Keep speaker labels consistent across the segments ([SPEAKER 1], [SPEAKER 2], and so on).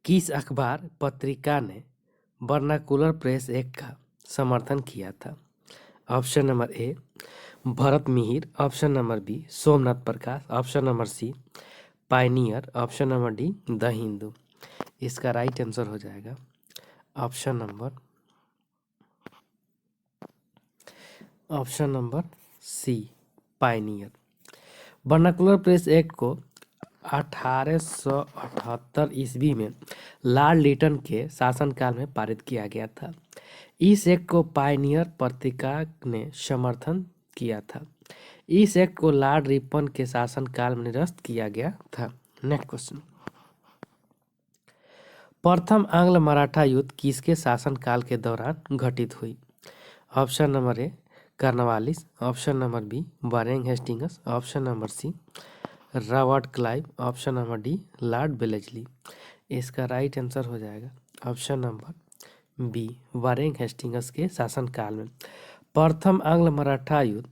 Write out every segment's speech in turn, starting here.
[SPEAKER 1] किस अखबार पत्रिका ने वर्नाकुलर प्रेस एक्ट का समर्थन किया था? Option number A Bharat Mihir, option number B Somnath Prakash, option number C Pioneer, option number D the Hindu. इसका राइट आंसर हो जाएगा option number C Pioneer. Vernacular press act को 1878 ईस्वी में लॉर्ड लिटन के शासनकाल में पारित किया गया था। इस एक्ट को पायनियर पत्रिका ने समर्थन किया था। इस एक्ट को लॉर्ड रिपन के शासनकाल में निरस्त किया गया था। नेक्स्ट क्वेश्चन, प्रथम आंग्ल मराठा युद्ध किसके शासनकाल के दौरान घटित हुई? Option number A Cornwallis, option number B Warren Hastings, option number C Robert Clive, option number D Lord Wellesley. इसका राइट आंसर हो जाएगा option number B Warren Hastings के शासनकाल में। प्रथम आंग्ल मराठा युद्ध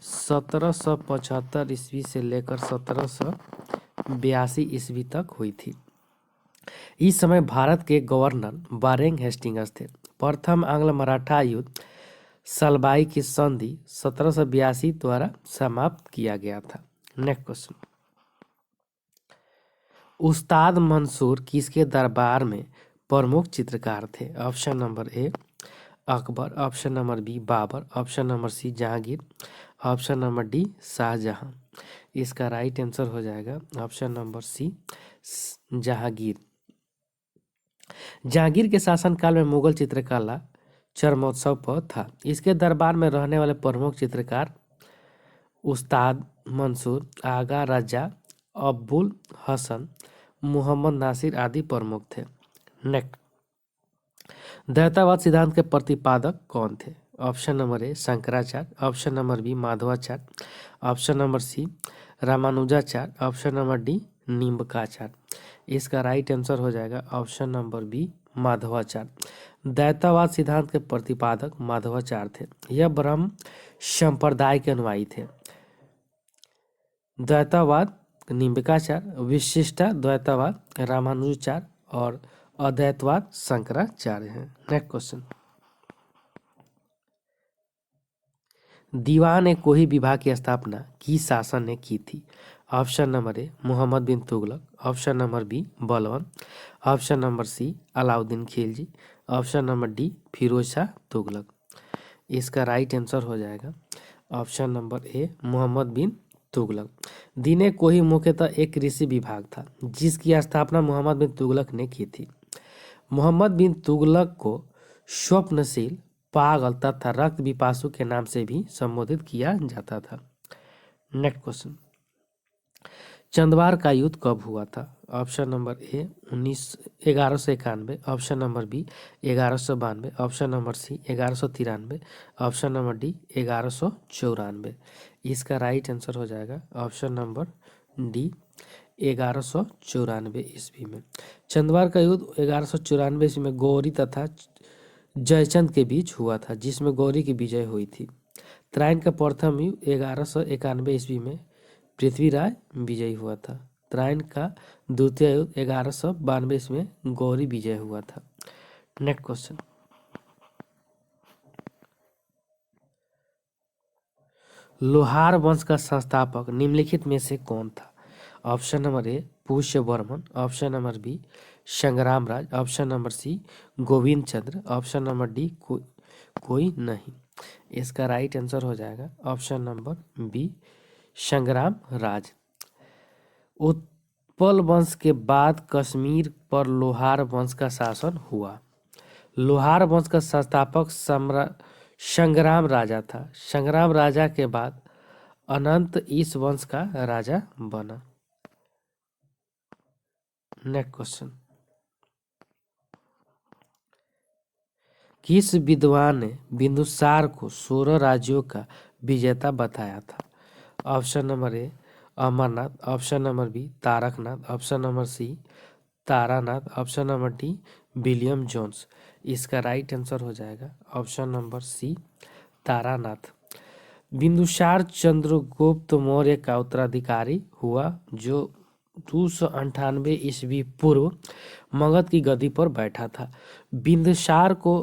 [SPEAKER 1] 1775 ईस्वी से लेकर 1782 ईस्वी तक हुई थी। इस समय भारत के गवर्नर वारेंग हेस्टिंग्स थे। प्रथम आंग्ल मराठा युद्ध सलबाई की संधि 1782 द्वारा समाप्त किया गया था। नेक्स्ट क्वेश्चन, उस्ताद मंसूर किसके दरबार में प्रमुख चित्रकार थे? Option number A Akbar, option number B Babar, option number C Jahangir, option number D Shahjahan. इसका राइट आंसर हो जाएगा option number C Jahangir. Jahangir के शासनकाल में मुगल चित्रकला चरमोत्सव पर था। इसके दरबार में रहने वाले प्रमुख चित्रकार उस्ताद मंसूर, आगा रजा, अब्बुल हसन, मोहम्मद नासिर आदि प्रमुख थे। नेक्स्ट, द्वैतावाद सिद्धांत के प्रतिपादक कौन थे? Option number A Shankaracharya, option number B Madhvacharya, option number C Ramanujacharya, option number D Nimbarkacharya. इसका राइट आंसर हो जाएगा ऑप्शन नंबर बी माधवाचार्य। द्वैतावाद सिद्धांत के प्रतिपादक माधवाचार्य थे। यह ब्रह्म संप्रदाय के अनुयायी थे। द्वैतावाद निम्बकाचार्य, विशिष्टा द्वैतावाद रामानुजाचार्य और अद्वैतवाद शंकराचार्य हैं। नेक्स्ट क्वेश्चन, दीवान ए कोही विभाग की स्थापना किस शासन ने की थी? Option number A Mohammad bin Tughlaq, option number B Balban, option number C Alauddin Khilji, option number D Firoz Shah Tughlaq. इसका राइट आंसर हो जाएगा option number A Mohammad bin Tughlaq. दीन ए कोही मुख्यतः एक कृषि विभाग था जिसकी स्थापना मोहम्मद बिन तुगलक ने की थी। मोहम्मद बिन तुगलक को स्वप्नशील, पागल तथा रक्त पिपासु के नाम से भी संबोधित किया जाता था। नेक्स्ट क्वेश्चन, चंदवार का युद्ध कब हुआ था? Option number A 1191, option number B 1192, option number C 1193, option number D 1194। इसका राइट आंसर हो जाएगा ऑप्शन नंबर डी 1194 ईस्वी में। चंदवार का युद्ध 1194 ईस्वी में गौरी तथा जयचंद के बीच हुआ था, जिसमें गौरी की विजय हुई थी। त्राइन का प्रथम युद्ध 1191 ईस्वी में पृथ्वीराज विजयी हुआ था। त्राइन का द्वितीय युद्ध 1192 ईस्वी में गौरी विजय हुआ था। नेक्स्ट क्वेश्चन, लोहार वंश का संस्थापक निम्नलिखित में से कौन था? Option number A Pushyavarman, option number B Sangram Raj, option number C Govind Chandra, option number D कोई नहीं। इसका राइट आंसर हो जाएगा ऑप्शन नंबर बी संग्राम राज। उत्पल वंश के बाद कश्मीर पर लोहार वंश का शासन हुआ। लोहार वंश का संस्थापक संग्राम राजा था। संग्राम राजा के बाद अनंत इस वंश का राजा बना। नेक्स्ट क्वेश्चन, किस विद्वान ने बिंदुसार को 16 राज्यों का विजेता बताया था? Option number A Amarnath, option number B Taraknath, option number C Taranath, option number D William Jones. इसका राइट आंसर हो जाएगा option number C Taranath. Bindusara Chandragupta Maurya का उत्तराधिकारी हुआ जो 298 ईस्वी पूर्व मगध की गद्दी पर बैठा था। बिंदुसार को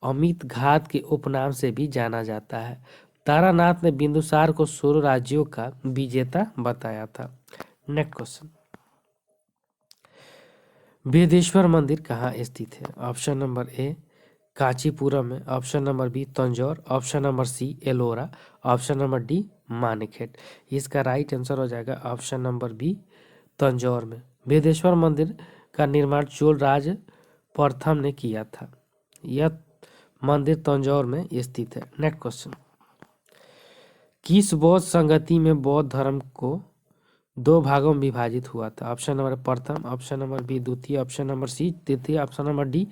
[SPEAKER 1] अमित घात के उपनाम से भी जाना जाता है। तारानाथ ने बिंदुसार को 16 राज्यों का विजेता बताया था। नेक्स्ट क्वेश्चन, बृहदेश्वर मंदिर कहाँ स्थित है? ऑप्शन नंबर ए कांचीपुरम में, option number B Tanjore, option number C Ellora, option number D मानेकशॉट। इसका राइट आंसर हो जाएगा ऑप्शन नंबर बी तंजौर में। बृहदेश्वर मंदिर का निर्माण चोल राज प्रथम ने किया था। यह मंदिर तंजौर में स्थित है। नेक्स्ट क्वेश्चन, किस बौद्ध संगति में बौद्ध धर्म को 2 भागों में विभाजित हुआ था? ऑप्शन नंबर प्रथम, ऑप्शन नंबर बी द्वितीय, ऑप्शन नंबर सी तृतीय, ऑप्शन नंबर डी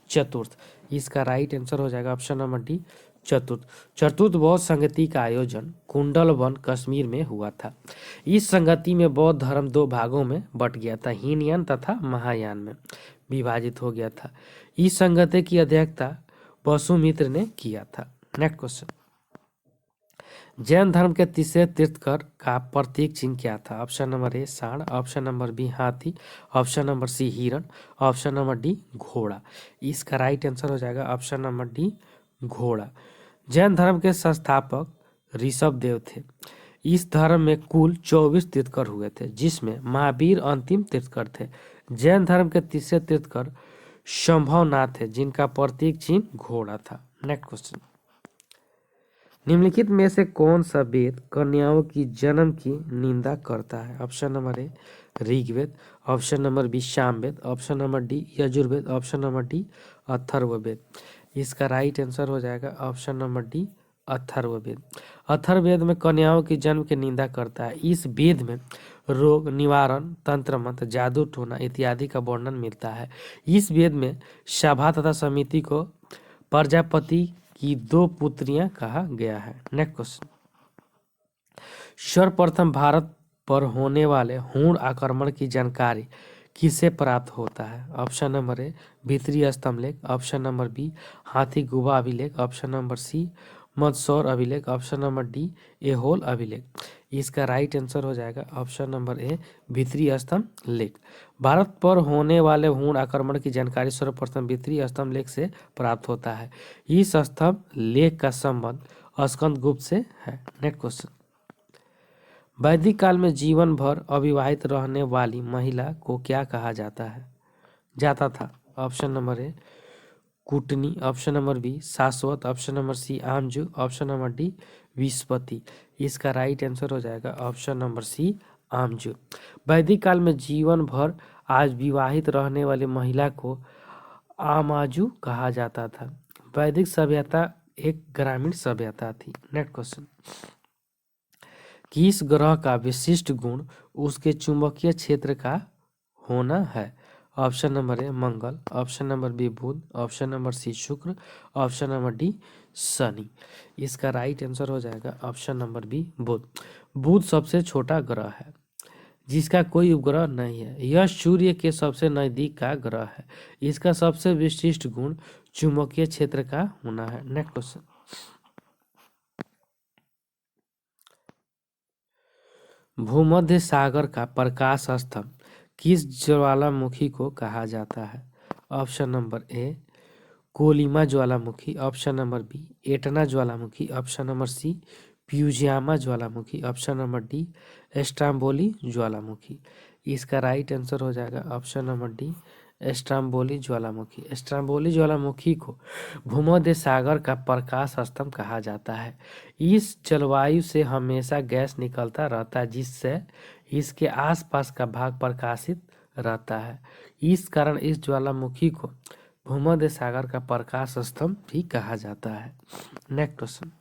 [SPEAKER 1] चतुर्थ। इसका राइट आंसर हो जाएगा ऑप्शन नंबर डी चतुर्थ। चतुर्थ बौद्ध संगति का आयोजन कुंडलवन कश्मीर में हुआ था। इस संगति में बौद्ध धर्म 2 भागों में बट गया था, हीनयान तथा महायान में विभाजित हो गया था। इस संगति की अध्यक्षता वसुमित्र ने किया था। नेक्स्ट क्वेश्चन, जैन धर्म के तीसरे तीर्थंकर का प्रतीक चिन्ह क्या था? ऑप्शन नंबर ए सांड, ऑप्शन नंबर बी हाथी, ऑप्शन नंबर सी हिरण, ऑप्शन नंबर डी घोड़ा। इसका राइट आंसर हो जाएगा ऑप्शन नंबर डी घोड़ा। जैन धर्म के संस्थापक ऋषभ देव थे। इस धर्म में कुल 24 तीर्थंकर हुए थे, जिसमें महावीर अंतिम तीर्थंकर थे। जैन धर्म के तीसरे तीर्थंकर संभवनाथ थे, जिनका प्रतीक चिन्ह घोड़ा था। नेक्स्ट क्वेश्चन, निम्नलिखित में से कौन सा वेद कन्याओं की जन्म की निंदा करता है? Option number A Rigveda, option number B Samaveda, option number D Yajurveda, option number D Atharvaveda. इसका राइट आंसर हो जाएगा option number D Atharvaveda. Atharvaveda में कन्याओं की जन्म की निंदा करता है। इस वेद में रोग निवारण, तंत्र मंत्र, जादू टोना इत्यादि का वर्णन मिलता है। इस वेद में सभा तथा समिति को प्रजापति की 2 पुत्रियां कहा गया है। नेक्स्ट क्वेश्चन, सर्वप्रथम भारत पर होने वाले हूण आक्रमण की जानकारी किसे प्राप्त होता है? ऑप्शन नंबर ए भीतरी स्तंभलेख, ऑप्शन नंबर बी हाथी गुफा अभिलेख, ऑप्शन नंबर सी मंदसौर अभिलेख, ऑप्शन नंबर डी एहोल अभिलेख। इसका राइट आंसर हो जाएगा ऑप्शन नंबर ए भीतरी स्तंभ लेख। भारत पर होने वाले हूण आक्रमण की जानकारी सर्वप्रथम भीतरी स्तंभ लेख से प्राप्त होता है। इस स्तंभ लेख का संबंध स्कंदगुप्त से है। नेक्स्ट क्वेश्चन, वैदिक काल में जीवन भर अविवाहित रहने वाली महिला को क्या कहा जाता था? ऑप्शन नंबर ए कुटनी, ऑप्शन नंबर बी शाश्वत, ऑप्शन नंबर सी आमजू, ऑप्शन नंबर डी विस्पति। इसका राइट आंसर हो जाएगा ऑप्शन नंबर सी आमजू। वैदिक काल में जीवन भर आज विवाहित रहने वाली महिला को आमाजू कहा जाता था। वैदिक सभ्यता एक ग्रामीण सभ्यता थी। नेक्स्ट क्वेश्चन, किस ग्रह का विशिष्ट गुण उसके चुंबकीय क्षेत्र का होना है? Option number A Mangal, option number B Budh, option number C Shukra, option number D Shani. इसका राइट आंसर हो जाएगा ऑप्शन नंबर बी बुध। बुध सबसे छोटा ग्रह है जिसका कोई उपग्रह नहीं है। यह सूर्य के सबसे नजदीक का ग्रह है। इसका सबसे विशिष्ट गुण चुंबकीय क्षेत्र का होना है। नेक्स्ट क्वेश्चन, भूमध्य सागर का प्रकाश स्तंभ किस ज्वालामुखी को कहा जाता है? ऑप्शन नंबर ए कोलिमा ज्वालामुखी, ऑप्शन नंबर बी एटना ज्वालामुखी, ऑप्शन नंबर सी प्यूजियामा ज्वालामुखी, ऑप्शन नंबर डी स्ट्राम्बोली ज्वालामुखी। इसका राइट आंसर हो जाएगा ऑप्शन नंबर डी स्ट्राम्बोली ज्वालामुखी। स्ट्राम्बोली ज्वालामुखी को भूमध्य सागर का प्रकाश स्तंभ कहा जाता है। इस जलवायु से हमेशा गैस निकलता रहता है, जिससे इसके आसपास का भाग प्रकाशित रहता है। इस कारण इस ज्वालामुखी को भूमध्य सागर का प्रकाश स्तंभ भी कहा जाता है। नेक्स्ट क्वेश्चन,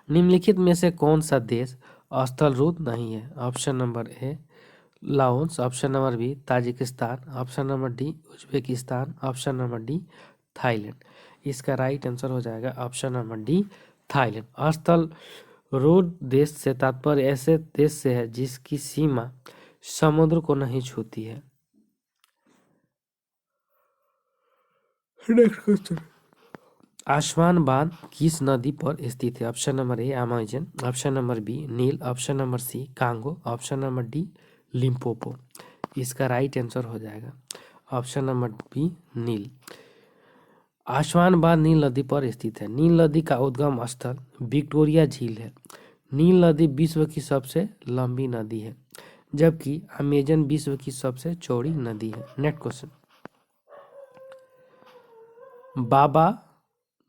[SPEAKER 1] निम्नलिखित में से कौन सा देश स्थलरूप नहीं है? Option number A Laos, option number B Tajikistan, option number D Uzbekistan, option number D Thailand. इसका राइट आंसर हो जाएगा ऑप्शन नंबर डी थाईलैंड। स्थल रूप देश से तात्पर्य ऐसे देश से है जिसकी सीमा समुद्र को नहीं छूती है। नेक्स्ट क्वेश्चन, आसवान बांध किस नदी पर स्थित है? Option number A Amazon, option number B Nile, option number C Congo, option number D Limpopo. इसका राइट आंसर हो जाएगा option number B Nile. Aswan Nile नदी पर स्थित है। नील नदी का उद्गम स्थल विक्टोरिया झील है। नील नदी विश्व की सबसे लंबी नदी है, जबकि अमेजन विश्व की सबसे चौड़ी नदी है। नेक्स्ट क्वेश्चन, बाबा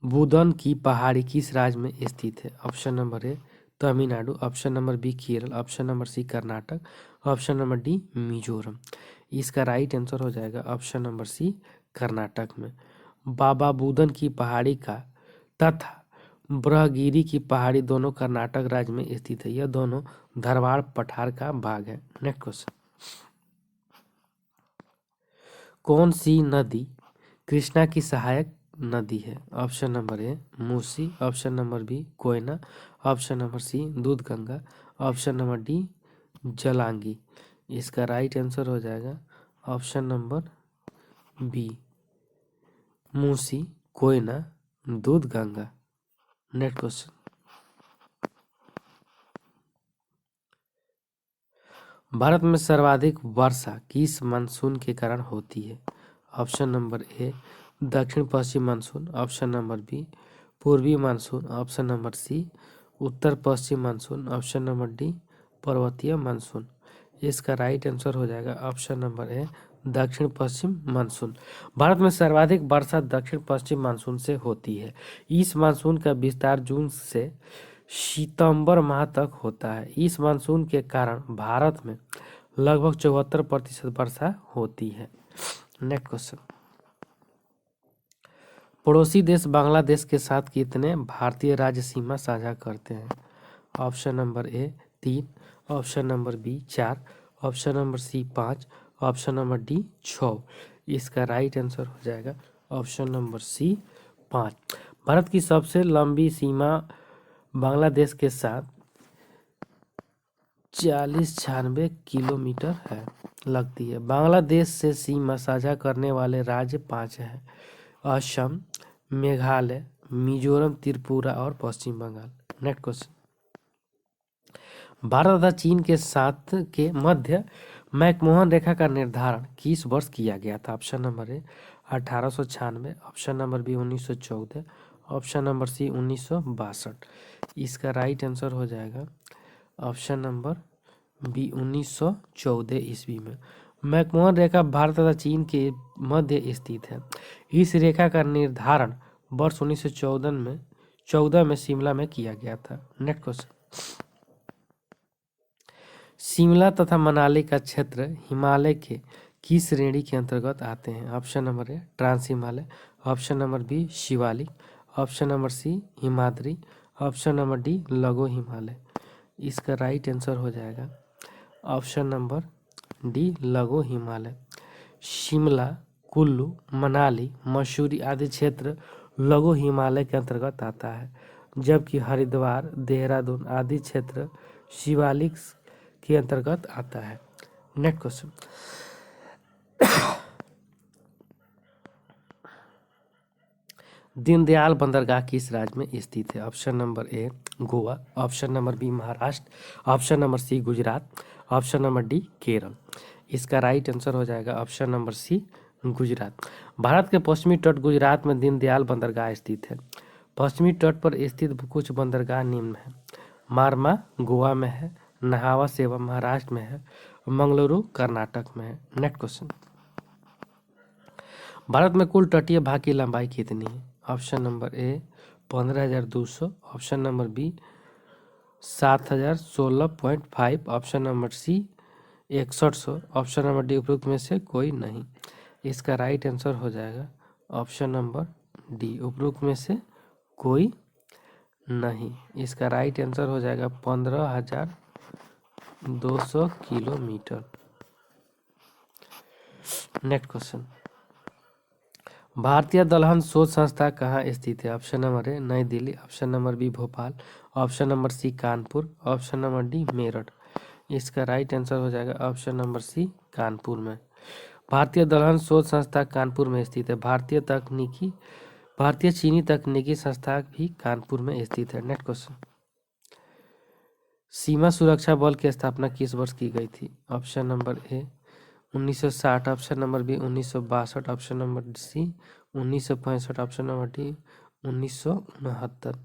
[SPEAKER 1] बुदन की पहाड़ी किस राज्य में स्थित है? Option number A Tamil Nadu, option number B Kerala, option number C Karnataka, option number D Mizoram. इसका राइट आंसर हो जाएगा ऑप्शन नंबर सी कर्नाटक में। बाबा बुदन की पहाड़ी का तथा ब्रह्मगिरी की पहाड़ी दोनों कर्नाटक राज्य में स्थित है। यह दोनों धारवाड़ पठार का भाग है। नेक्स्ट क्वेश्चन, कौन सी नदी कृष्णा की सहायक नदी है? Option number A Musi, option number B Koyna, option number C Dudhganga, option number D Jalangi. इसका राइट आंसर हो जाएगा option number B Musi, Koyna, Dudhganga. Next question, Bharat में सर्वाधिक वर्षा किस मानसून के कारण होती है? ऑप्शन नंबर ए दक्षिण पश्चिम मानसून, ऑप्शन नंबर बी पूर्वी मानसून, ऑप्शन नंबर सी उत्तर पश्चिम मानसून, ऑप्शन नंबर डी पर्वतीय मानसून। इसका राइट आंसर हो जाएगा ऑप्शन नंबर ए दक्षिण पश्चिम मानसून। भारत में सर्वाधिक वर्षा दक्षिण पश्चिम मानसून से होती है। इस मानसून का विस्तार जून से सितंबर माह तक होता है। इस मानसून के कारण भारत में लगभग 74% वर्षा होती है। नेक्स्ट क्वेश्चन, पड़ोसी देश बांग्लादेश के साथ कितने भारतीय राज्य सीमा साझा करते हैं? Option number A 3, option number B 4, option number C 5, option number D 6। इसका राइट आंसर हो जाएगा ऑप्शन नंबर सी 5। भारत की सबसे लंबी सीमा बांग्लादेश के साथ 40-96 किलोमीटर है लगती है। बांग्लादेश से सीमा साझा करने वाले राज्य 5 हैं: असम, मेघालय, मिजोरम, त्रिपुरा और पश्चिम बंगाल। नेक्स्ट क्वेश्चन, भारत तथा चीन के साथ के मध्य मैकमोहन रेखा का निर्धारण किस वर्ष किया गया था? Option number A 1896, option number B 1914, option number C 1962। इसका राइट आंसर हो जाएगा ऑप्शन नंबर बी 1914 ईस्वी में। मैकमोहन रेखा भारत तथा चीन के मध्य स्थित है। इस रेखा का निर्धारण वर्ष 1914 में शिमला में किया गया था। नेक्स्ट क्वेश्चन, शिमला तथा मनाली का क्षेत्र हिमालय के किस श्रेणी के अंतर्गत आते हैं? Option number A trans Himalaya, option number B Shivalik, option number C Himadri, option number D लघु हिमालय। इसका राइट आंसर हो जाएगा ऑप्शन नंबर डी लघु हिमालय। शिमला, कुल्लू, मनाली, मसूरी आदि क्षेत्र लघु हिमालय के अंतर्गत आता है, जबकि हरिद्वार, देहरादून आदि क्षेत्र शिवालिक के अंतर्गत आता है। नेक्स्ट क्वेश्चन, दीनदयाल बंदरगाह किस राज्य में स्थित है? Option number A Goa, option number B Maharashtra, option number C Gujarat, option number D Kerala. इसका राइट आंसर हो जाएगा option number C Gujarat. Bharat के पश्चिमी तट गुजरात में दीनदयाल बंदरगाह स्थित है। पश्चिमी तट पर स्थित कुछ बंदरगाह निम्न है: मारमा गोवा में है, नहावा सेवा महाराष्ट्र में है, मंगलुरु कर्नाटक में है। नेक्स्ट क्वेश्चन, भारत में कुल तटीय भाग की लंबाई कितनी है? Option number A 15,200, option number B 7,016.5, option number C 6100, option number D उपरोक्त में से कोई नहीं। इसका राइट आंसर हो जाएगा ऑप्शन नंबर डी उपरोक्त में से कोई नहीं। इसका राइट आंसर हो जाएगा 15,200 किलोमीटर। नेक्स्ट क्वेश्चन, भारतीय दलहन शोध संस्था कहाँ स्थित है? Option number A New Delhi, option number B Bhopal, option number C Kanpur, option number D Meerut. इसका राइट आंसर हो जाएगा ऑप्शन नंबर सी कानपुर में। भारतीय दलहन शोध संस्था कानपुर में स्थित है। भारतीय चीनी तकनीकी संस्था भी कानपुर में स्थित है। नेक्स्ट क्वेश्चन, सीमा सुरक्षा बल की स्थापना किस वर्ष की गई थी? Option number A 1960, option number B 1962, option number C 1965, option number D 1969।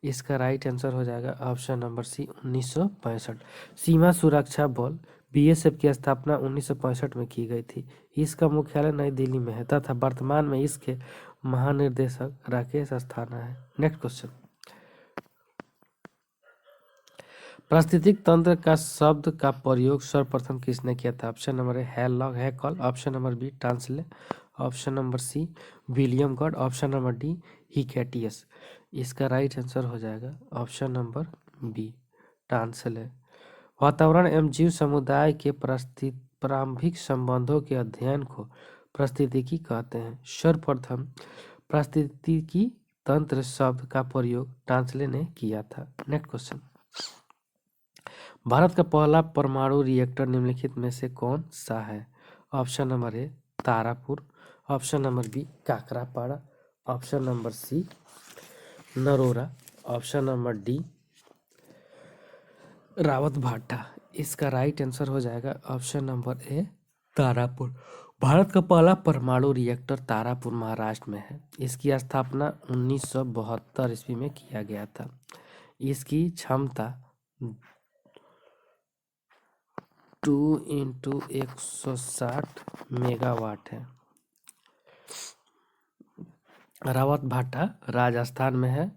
[SPEAKER 1] इसका राइट आंसर हो जाएगा ऑप्शन नंबर सी 1965। सीमा सुरक्षा बल बीएसएफ की स्थापना 1965 में की गई थी। इसका मुख्यालय नई दिल्ली में है तथा वर्तमान में इसके महानिर्देशक राकेश अस्थाना है। नेक्स्ट क्वेश्चन, पारिस्थितिक तंत्र का शब्द का प्रयोग सर्वप्रथम किसने किया था? Option number A Havelock Haeckel, option number B Tansley, option number C William God, option number D Hecataeus. इसका राइट आंसर हो जाएगा ऑप्शन नंबर बी टांसले। वातावरण एवं जीव समुदाय के प्रारंभिक संबंधों के अध्ययन को पारिस्थितिकी कहते हैं। सर्वप्रथम पारिस्थितिकी तंत्र शब्द का प्रयोग टांसले ने किया था। नेक्स्ट क्वेश्चन, भारत का पहला परमाणु रिएक्टर निम्नलिखित में से कौन सा है? Option number A Tarapur, option number B Kakrapar, option number C Narora, option number D Rawat Bhata. इसका राइट आंसर हो जाएगा option number A Tarapur. Bharat का पहला परमाणु रिएक्टर तारापुर महाराष्ट्र में है। इसकी स्थापना 1972 ईस्वी में किया गया था। इसकी क्षमता 2x160 मेगावाट है। रावत भाटा राजस्थान में है,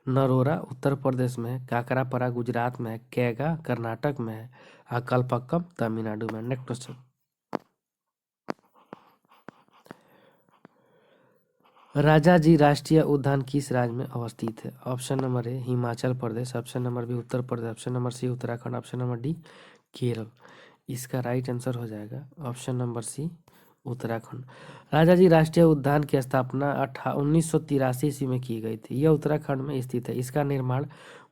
[SPEAKER 1] नरोरा उत्तर प्रदेश में है, काकरापाड़ा गुजरात में है, कैगा कर्नाटक में है, अकलपक्कम तमिलनाडु में। नेक्स्ट क्वेश्चन, राजाजी राष्ट्रीय उद्यान किस राज्य में अवस्थित है? Option number A Himachal Pradesh, option number B Uttar Pradesh, option number C Uttarakhand, option number D Kerala. इसका राइट आंसर हो जाएगा option number C Uttarakhand. Rajaji राष्ट्रीय उद्यान की स्थापना 1983 ईस्वी में की गई थी। यह उत्तराखंड में स्थित है। इसका निर्माण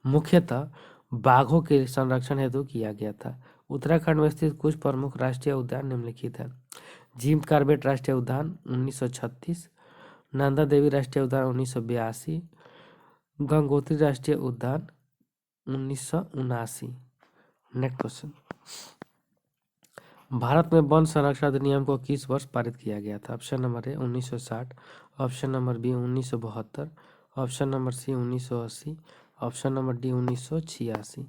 [SPEAKER 1] मुख्यतः बाघों के संरक्षण हेतु किया गया था। उत्तराखंड में स्थित कुछ प्रमुख राष्ट्रीय उद्यान निम्नलिखित है: जिम कॉर्बेट राष्ट्रीय उद्यान 1936, नंदा देवी राष्ट्रीय उद्यान 1982, गंगोत्री राष्ट्रीय उद्यान 1979। नेक्स्ट क्वेश्चन, भारत में वन संरक्षण अधिनियम को किस वर्ष पारित किया गया था? Option number A 1960, option number B 1972, option number C 1980, option number D 1986।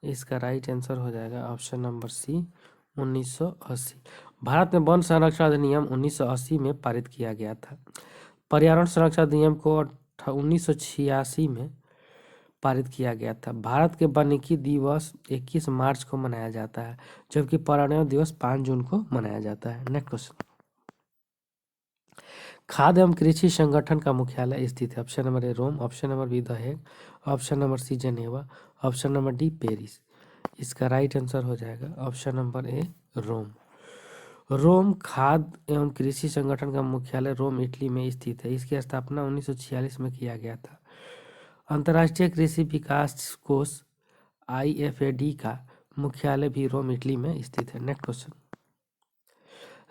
[SPEAKER 1] इसका राइट आंसर हो जाएगा ऑप्शन नंबर सी 1980। भारत में वन संरक्षण अधिनियम 1980 में पारित किया गया था। पर्यावरण संरक्षण अधिनियम को 1986 में पारित किया गया था। भारत के वानिकी दिवस 21 मार्च को मनाया जाता है, जबकि पर्यावरण दिवस 5 जून को मनाया जाता है। नेक्स्ट क्वेश्चन, खाद्य एवं कृषि संगठन का मुख्यालय स्थित है? Option number A Rome, option number B the Hague, option number C Geneva, option number D Paris. इसका राइट आंसर हो जाएगा ऑप्शन नंबर ए रोम। रोम खाद्य एवं कृषि संगठन का मुख्यालय रोम इटली में स्थित है। इसकी स्थापना 1946 में किया गया था। अंतर्राष्ट्रीय कृषि विकास कोष IFAD का मुख्यालय भी रोम इटली में स्थित है। नेक्स्ट क्वेश्चन,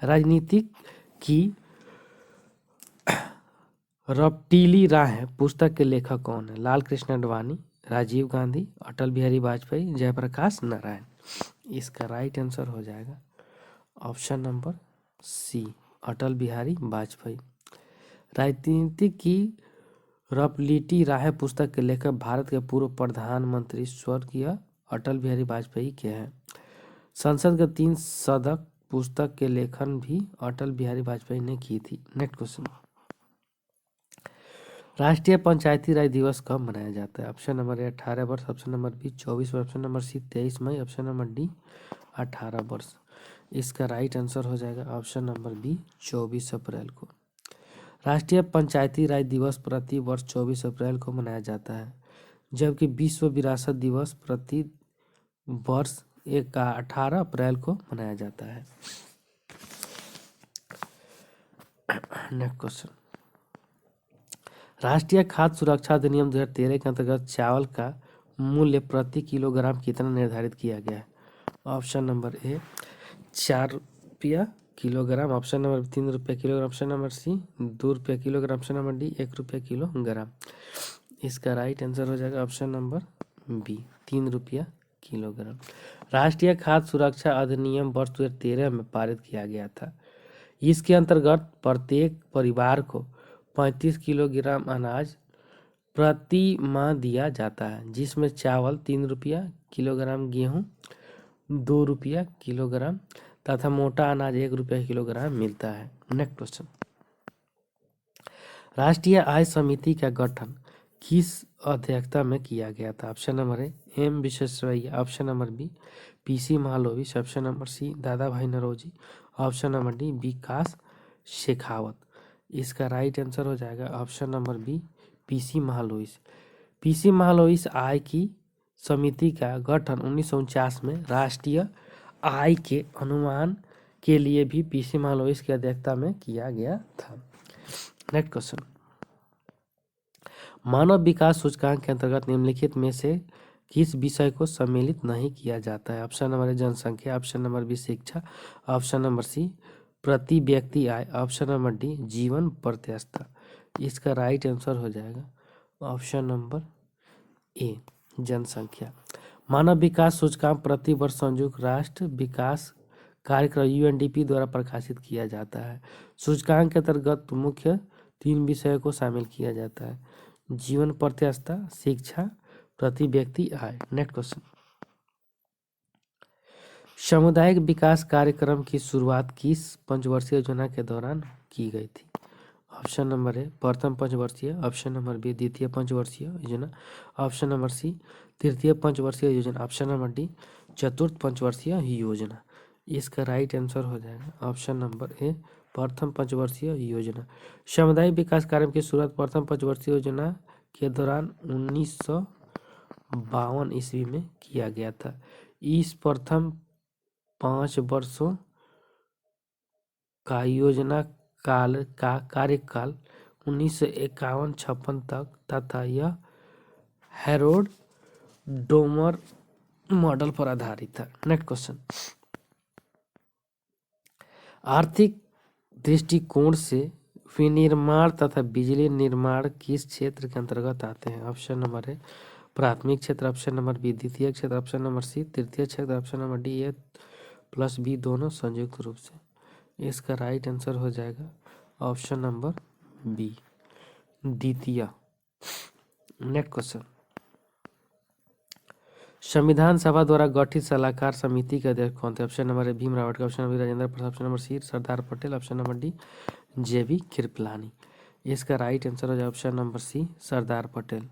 [SPEAKER 1] राजनीतिक की रपटीली राहें पुस्तक के लेखक कौन है? लाल कृष्ण आडवाणी, राजीव गांधी, अटल बिहारी वाजपेयी, जयप्रकाश नारायण। इसका राइट आंसर हो जाएगा ऑप्शन नंबर सी अटल बिहारी वाजपेयी। राजनीतिक की रपटीली राहें पुस्तक के लेखक भारत के पूर्व प्रधानमंत्री स्वर्गीय अटल बिहारी वाजपेयी के हैं। संसद के 3 सदक पुस्तक के लेखन भी अटल बिहारी वाजपेयी ने की थी। नेक्स्ट क्वेश्चन, राष्ट्रीय पंचायती राज दिवस कब मनाया जाता है? ऑप्शन नंबर ए 18 वर्ष, ऑप्शन नंबर बी 24 वर्ष, ऑप्शन नंबर सी 23 मई, ऑप्शन नंबर डी 18 वर्ष। इसका राइट आंसर हो जाएगा ऑप्शन नंबर बी 24 अप्रैल को। राष्ट्रीय पंचायती राज दिवस प्रति वर्ष 24 अप्रैल को मनाया जाता है, जबकि विश्व विरासत दिवस प्रति वर्ष 18 अप्रैल को मनाया जाता है। नेक्स्ट क्वेश्चन, राष्ट्रीय खाद्य सुरक्षा अधिनियम 2013 के अंतर्गत चावल का मूल्य प्रति किलोग्राम कितना निर्धारित किया गया है? ऑप्शन नंबर ए 4 रुपया किलोग्राम, ऑप्शन नंबर बी 3 रुपया किलोग्राम, ऑप्शन नंबर सी 2 रुपया किलोग्राम, ऑप्शन नंबर डी 1 रुपया किलोग्राम। इसका राइट आंसर हो जाएगा ऑप्शन नंबर बी 3 रुपया किलोग्राम। राष्ट्रीय खाद्य सुरक्षा अधिनियम वर्ष 2013 में पारित किया गया था। इसके अंतर्गत प्रत्येक परिवार को 35 किलोग्राम अनाज प्रति माह दिया जाता है, जिसमें चावल 3 रुपया किलोग्राम, गेहूं 2 रुपया किलोग्राम तथा मोटा अनाज 1 रुपया किलोग्राम मिलता है। नेक्स्ट क्वेश्चन, राष्ट्रीय आय समिति का गठन किस अध्यक्षता में किया गया था? Option number A M Visvesvaraya, option number B PC Mahalanobis, option number C Dadabhai Naoroji, option number D Vikas Shekhawat. इसका राइट आंसर हो जाएगा option number B PC Mahalanobis. PC Mahalanobis आय की समिति का गठन 1949 में राष्ट्रीय आय के अनुमान के लिए भी पीसी महालनोबिस की अध्यक्षता में किया गया था। नेक्स्ट क्वेश्चन, मानव विकास सूचकांक के अंतर्गत निम्नलिखित में से किस विषय को सम्मिलित नहीं किया जाता है? ऑप्शन नंबर ए जनसंख्या, ऑप्शन नंबर बी शिक्षा, ऑप्शन नंबर सी प्रति व्यक्ति आय, ऑप्शन नंबर डी जीवन प्रत्याशा। इसका राइट आंसर हो जाएगा ऑप्शन नंबर ए जनसंख्या। मानव विकास सूचकांक प्रति वर्ष संयुक्त राष्ट्र विकास कार्यक्रम यूएनडीपी द्वारा प्रकाशित किया जाता है। सूचकांक के अंतर्गत मुख्य 3 विषयों को शामिल किया जाता है: जीवन प्रत्याशा, शिक्षा, प्रति व्यक्ति आय। नेक्स्ट क्वेश्चन, सामुदायिक विकास कार्यक्रम की शुरुआत किस पंचवर्षीय योजना के दौरान की गई थी? ऑप्शन नंबर ए प्रथम पंचवर्षीय, ऑप्शन नंबर बी द्वितीय पंचवर्षीय योजना, ऑप्शन नंबर सी तृतीय पंचवर्षीय योजना, ऑप्शन नंबर डी चतुर्थ पंचवर्षीय योजना। इसका राइट आंसर हो जाएगा ऑप्शन नंबर ए प्रथम पंचवर्षीय योजना। सामुदायिक विकास कार्यक्रम की शुरुआत प्रथम पंचवर्षीय योजना के दौरान 1952 ईस्वी में किया गया था। इस प्रथम 5 वर्षों का योजना काल का कार्यकाल 1951-56 तक तथा यह हैरोल्ड डोमर मॉडल पर आधारित था। नेक्स्ट क्वेश्चन, आर्थिक दृष्टिकोण से विनिर्माण तथा बिजली निर्माण किस क्षेत्र के अंतर्गत आते हैं? ऑप्शन नंबर ए प्राथमिक क्षेत्र, ऑप्शन नंबर बी द्वितीय क्षेत्र, ऑप्शन नंबर सी तृतीय क्षेत्र, option number D A plus B दोनों संयुक्त रूप से। इसका राइट आंसर हो जाएगा ऑप्शन नंबर बी द्वितीय। नेक्स्ट क्वेश्चन, संविधान सभा द्वारा गठित सलाहकार समिति के अध्यक्ष कौन थे? Option number A Bhim Rawat, option number Rajendra Prasad, option number C Sardar Patel, option number D JB Kripalani. इसका राइट आंसर हो जाए option number C Sardar Patel.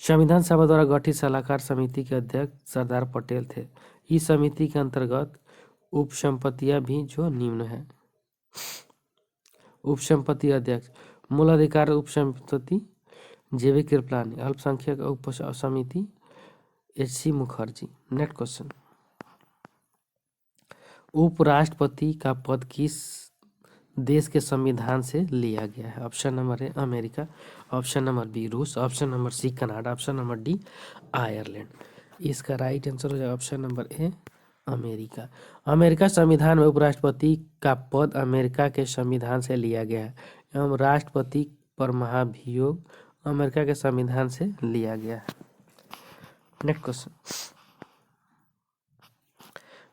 [SPEAKER 1] संविधान सभा द्वारा गठित सलाहकार समिति के अध्यक्ष सरदार पटेल थे। इस समिति के अंतर्गत उपसंपत्तियां भी जो निम्न है: उपसंपत्ति अध्यक्ष, मूल अधिकार उपसमिति जेबी कृपलानी, अल्पसंख्यक उप समिति एच.सी. मुखर्जी। नेक्स्ट क्वेश्चन, उपराष्ट्रपति का पद किस देश के संविधान से लिया गया है? Option number A America, option number B रूस, option number C Canada, option number D Ireland. इसका राइट आंसर हो जाएगा option number A America. America संविधान में उपराष्ट्रपति का पद अमेरिका के संविधान से लिया गया है एवं राष्ट्रपति पर महाभियोग अमेरिका के संविधान से लिया गया है। नेक्स्ट क्वेश्चन,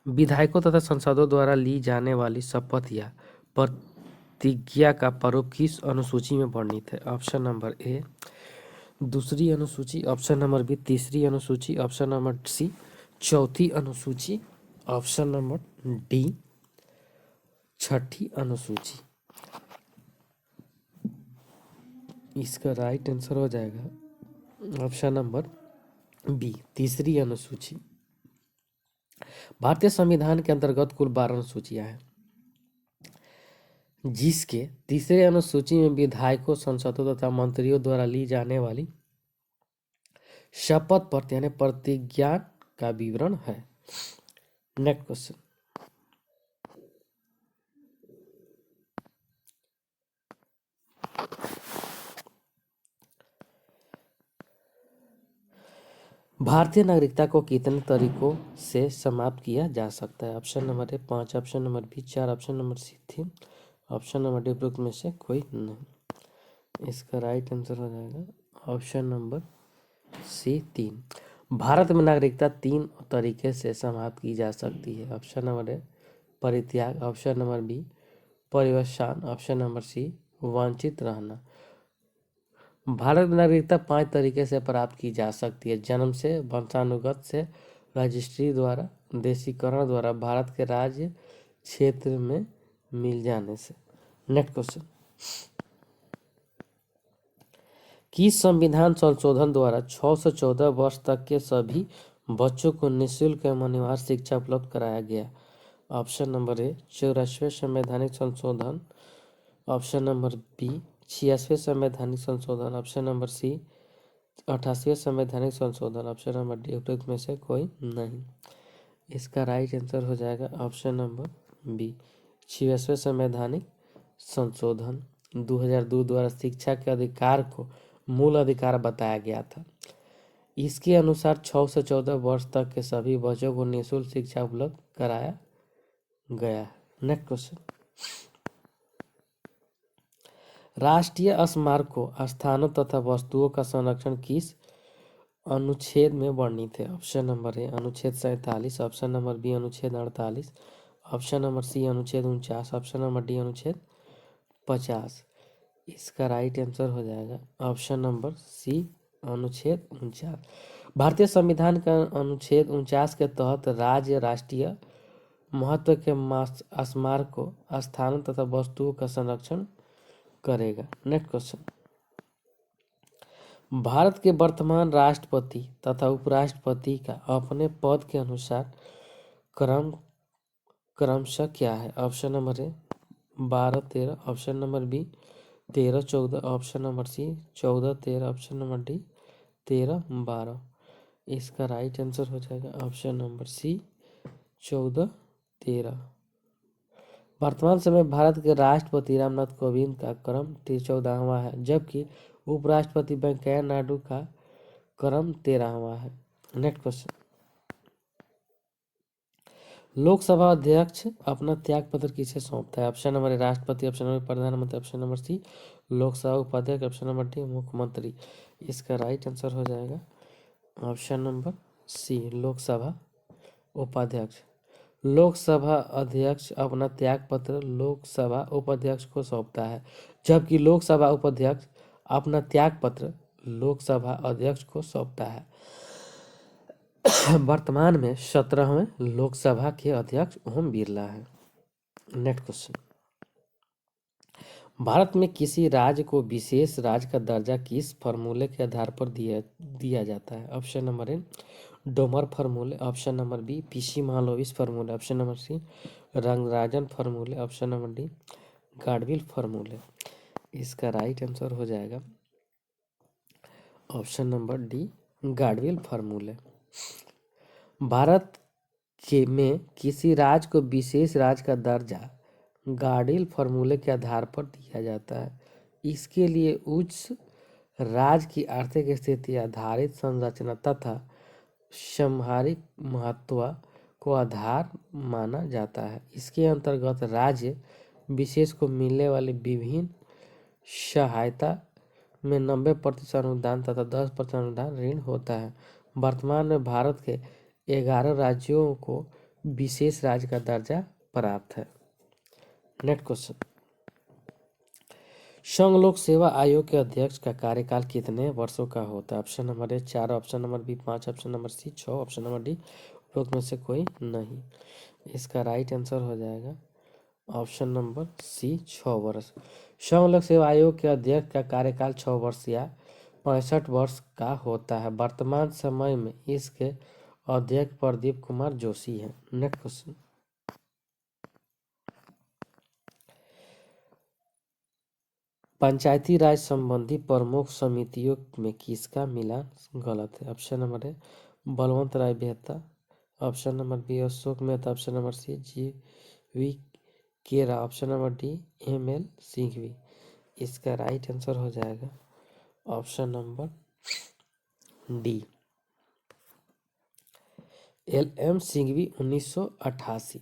[SPEAKER 1] विधायकों तथा सांसदों द्वारा ली जाने वाली शपथ या प्रतिज्ञा का प्रारूप किस अनुसूची में वर्णित है? ऑप्शन नंबर ए दूसरी अनुसूची, ऑप्शन नंबर बी तीसरी अनुसूची, ऑप्शन नंबर सी चौथी अनुसूची, ऑप्शन नंबर डी छठी अनुसूची। इसका राइट आंसर हो जाएगा ऑप्शन नंबर बी तीसरी अनुसूची। भारतीय संविधान के अंतर्गत कुल 12 अनुसूचियां हैं, जिसके तीसरे अनुसूची में विधायकों, सांसदों तथा मंत्रियों द्वारा ली जाने वाली शपथ पत्र यानी प्रतिज्ञा का विवरण है। नेक्स्ट क्वेश्चन, भारतीय नागरिकता को कितने तरीकों से समाप्त किया जा सकता है? Option number A 5, option number B 4, option number C 3, option number D उपरोक्त में से कोई नहीं। इसका राइट आंसर हो जाएगा ऑप्शन नंबर सी 3। भारत में नागरिकता 3 तरीके से समाप्त की जा सकती है। ऑप्शन नंबर ए परित्याग, ऑप्शन नंबर बी परिवसान, ऑप्शन नंबर सी वांछित रहना। भारत में नागरिकता 5 तरीके से प्राप्त की जा सकती है। जन्म से, वंशानुगत से, रजिस्ट्री द्वारा, देशीकरण द्वारा, भारत के राज्य क्षेत्र में मिल जाने से। नेक्स्ट क्वेश्चन, किस संविधान संशोधन द्वारा 6 से 14 वर्ष तक के सभी बच्चों को निःशुल्क एवं अनिवार्य शिक्षा उपलब्ध कराया गया? ऑप्शन नंबर ए 84वें संवैधानिक संशोधन, ऑप्शन नंबर बी 86वें संवैधानिक संशोधन, ऑप्शन नंबर सी 88वें संवैधानिक संशोधन, ऑप्शन नंबर डी उपयुक्त में से कोई नहीं। इसका राइट आंसर हो जाएगा ऑप्शन नंबर बी 86वें संवैधानिक संशोधन 2002 द्वारा शिक्षा के अधिकार को मूल अधिकार बताया गया था। इसके अनुसार 6 से 14 वर्ष तक के सभी बच्चों को निःशुल्क शिक्षा उपलब्ध कराया गया। नेक्स्ट क्वेश्चन, राष्ट्रीय स्मारकों, स्थानों तथा वस्तुओं का संरक्षण किस अनुच्छेद में वर्णित है? ऑप्शन नंबर ए अनुच्छेद 47, ऑप्शन नंबर बी अनुच्छेद 48, ऑप्शन नंबर सी अनुच्छेद 49, ऑप्शन नंबर डी अनुच्छेद 50। इसका राइट आंसर हो जाएगा ऑप्शन नंबर सी अनुच्छेद 49। भारतीय संविधान का अनुच्छेद 49 के तहत राज्य राष्ट्रीय महत्व के स्मारकों, स्थानों तथा वस्तुओं का संरक्षण करेगा। नेक्स्ट क्वेश्चन, भारत के वर्तमान राष्ट्रपति तथा उपराष्ट्रपति का अपने पद के अनुसार क्रमशः क्या है? Option number A 12-13, option number B 13-14, option number C 14-13, option number D 13-12। इसका राइट आंसर हो जाएगा ऑप्शन नंबर सी 14-13। वर्तमान समय भारत के राष्ट्रपति रामनाथ कोविंद का क्रम 14वां है, जबकि उपराष्ट्रपति वेंकैया नायडू का क्रम 13वां है। नेक्स्ट क्वेश्चन, लोकसभा अध्यक्ष अपना त्याग पत्र किसे सौंपता है? ऑप्शन नंबर ए राष्ट्रपति, ऑप्शन नंबर प्रधानमंत्री, ऑप्शन नंबर सी लोकसभा उपाध्यक्ष, ऑप्शन नंबर डी मुख्यमंत्री। इसका राइट आंसर हो जाएगा ऑप्शन नंबर सी लोकसभा उपाध्यक्ष। लोकसभा अध्यक्ष अपना त्याग पत्र लोकसभा उपाध्यक्ष को सौंपता है, जबकि लोकसभा उपाध्यक्ष अपना त्याग पत्र लोकसभा अध्यक्ष को सौंपता है। वर्तमान में 17वें लोकसभा के अध्यक्ष ओम बिरला है। नेक्स्ट क्वेश्चन, भारत में किसी राज्य को विशेष राज्य का दर्जा किस फॉर्मूले के आधार पर दिया जाता है? ऑप्शन नंबर ए डोमर फार्मूले, ऑप्शन नंबर बी पीसी महालोविस फार्मूले, ऑप्शन नंबर सी रंगराजन फार्मूले, ऑप्शन नंबर डी गाडविल फार्मूले। इसका राइट आंसर हो जाएगा ऑप्शन नंबर डी गाडविल फार्मूले। भारत के में किसी राज्य को विशेष राज्य का दर्जा गाडविल फार्मूले के आधार पर दिया जाता है। इसके लिए उच्च राज्य की आर्थिक स्थिति आधारित संरचना तथा सामरिक महत्व को आधार माना जाता है। इसके अंतर्गत राज्य विशेष को मिलने वाली विभिन्न सहायता में 90% अनुदान तथा 10% अनुदान ऋण होता है। वर्तमान में भारत के 11 राज्यों को विशेष राज्य का दर्जा प्राप्त है। नेक्स्ट क्वेश्चन, संघ लोक सेवा आयोग के अध्यक्ष का कार्यकाल कितने वर्षों का होता है? Option number A 4, option number B 5, option number C 6, option number D उपरोक्त में से कोई नहीं। इसका राइट आंसर हो जाएगा ऑप्शन नंबर सी 6 वर्ष। संघ लोक सेवा आयोग के अध्यक्ष का कार्यकाल 6 वर्ष या 65 वर्ष का होता है। वर्तमान समय में इसके अध्यक्ष प्रदीप कुमार जोशी हैं। नेक्स्ट क्वेश्चन, पंचायती राज संबंधी प्रमुख समितियों में किसका मिलान गलत है? Option number A Balwant Rai Mehta, option number B Ashok Mehta, option number C GV केरा, option number D ML Singhvi. इसका राइट आंसर हो जाएगा option number D LM Singhvi 1988।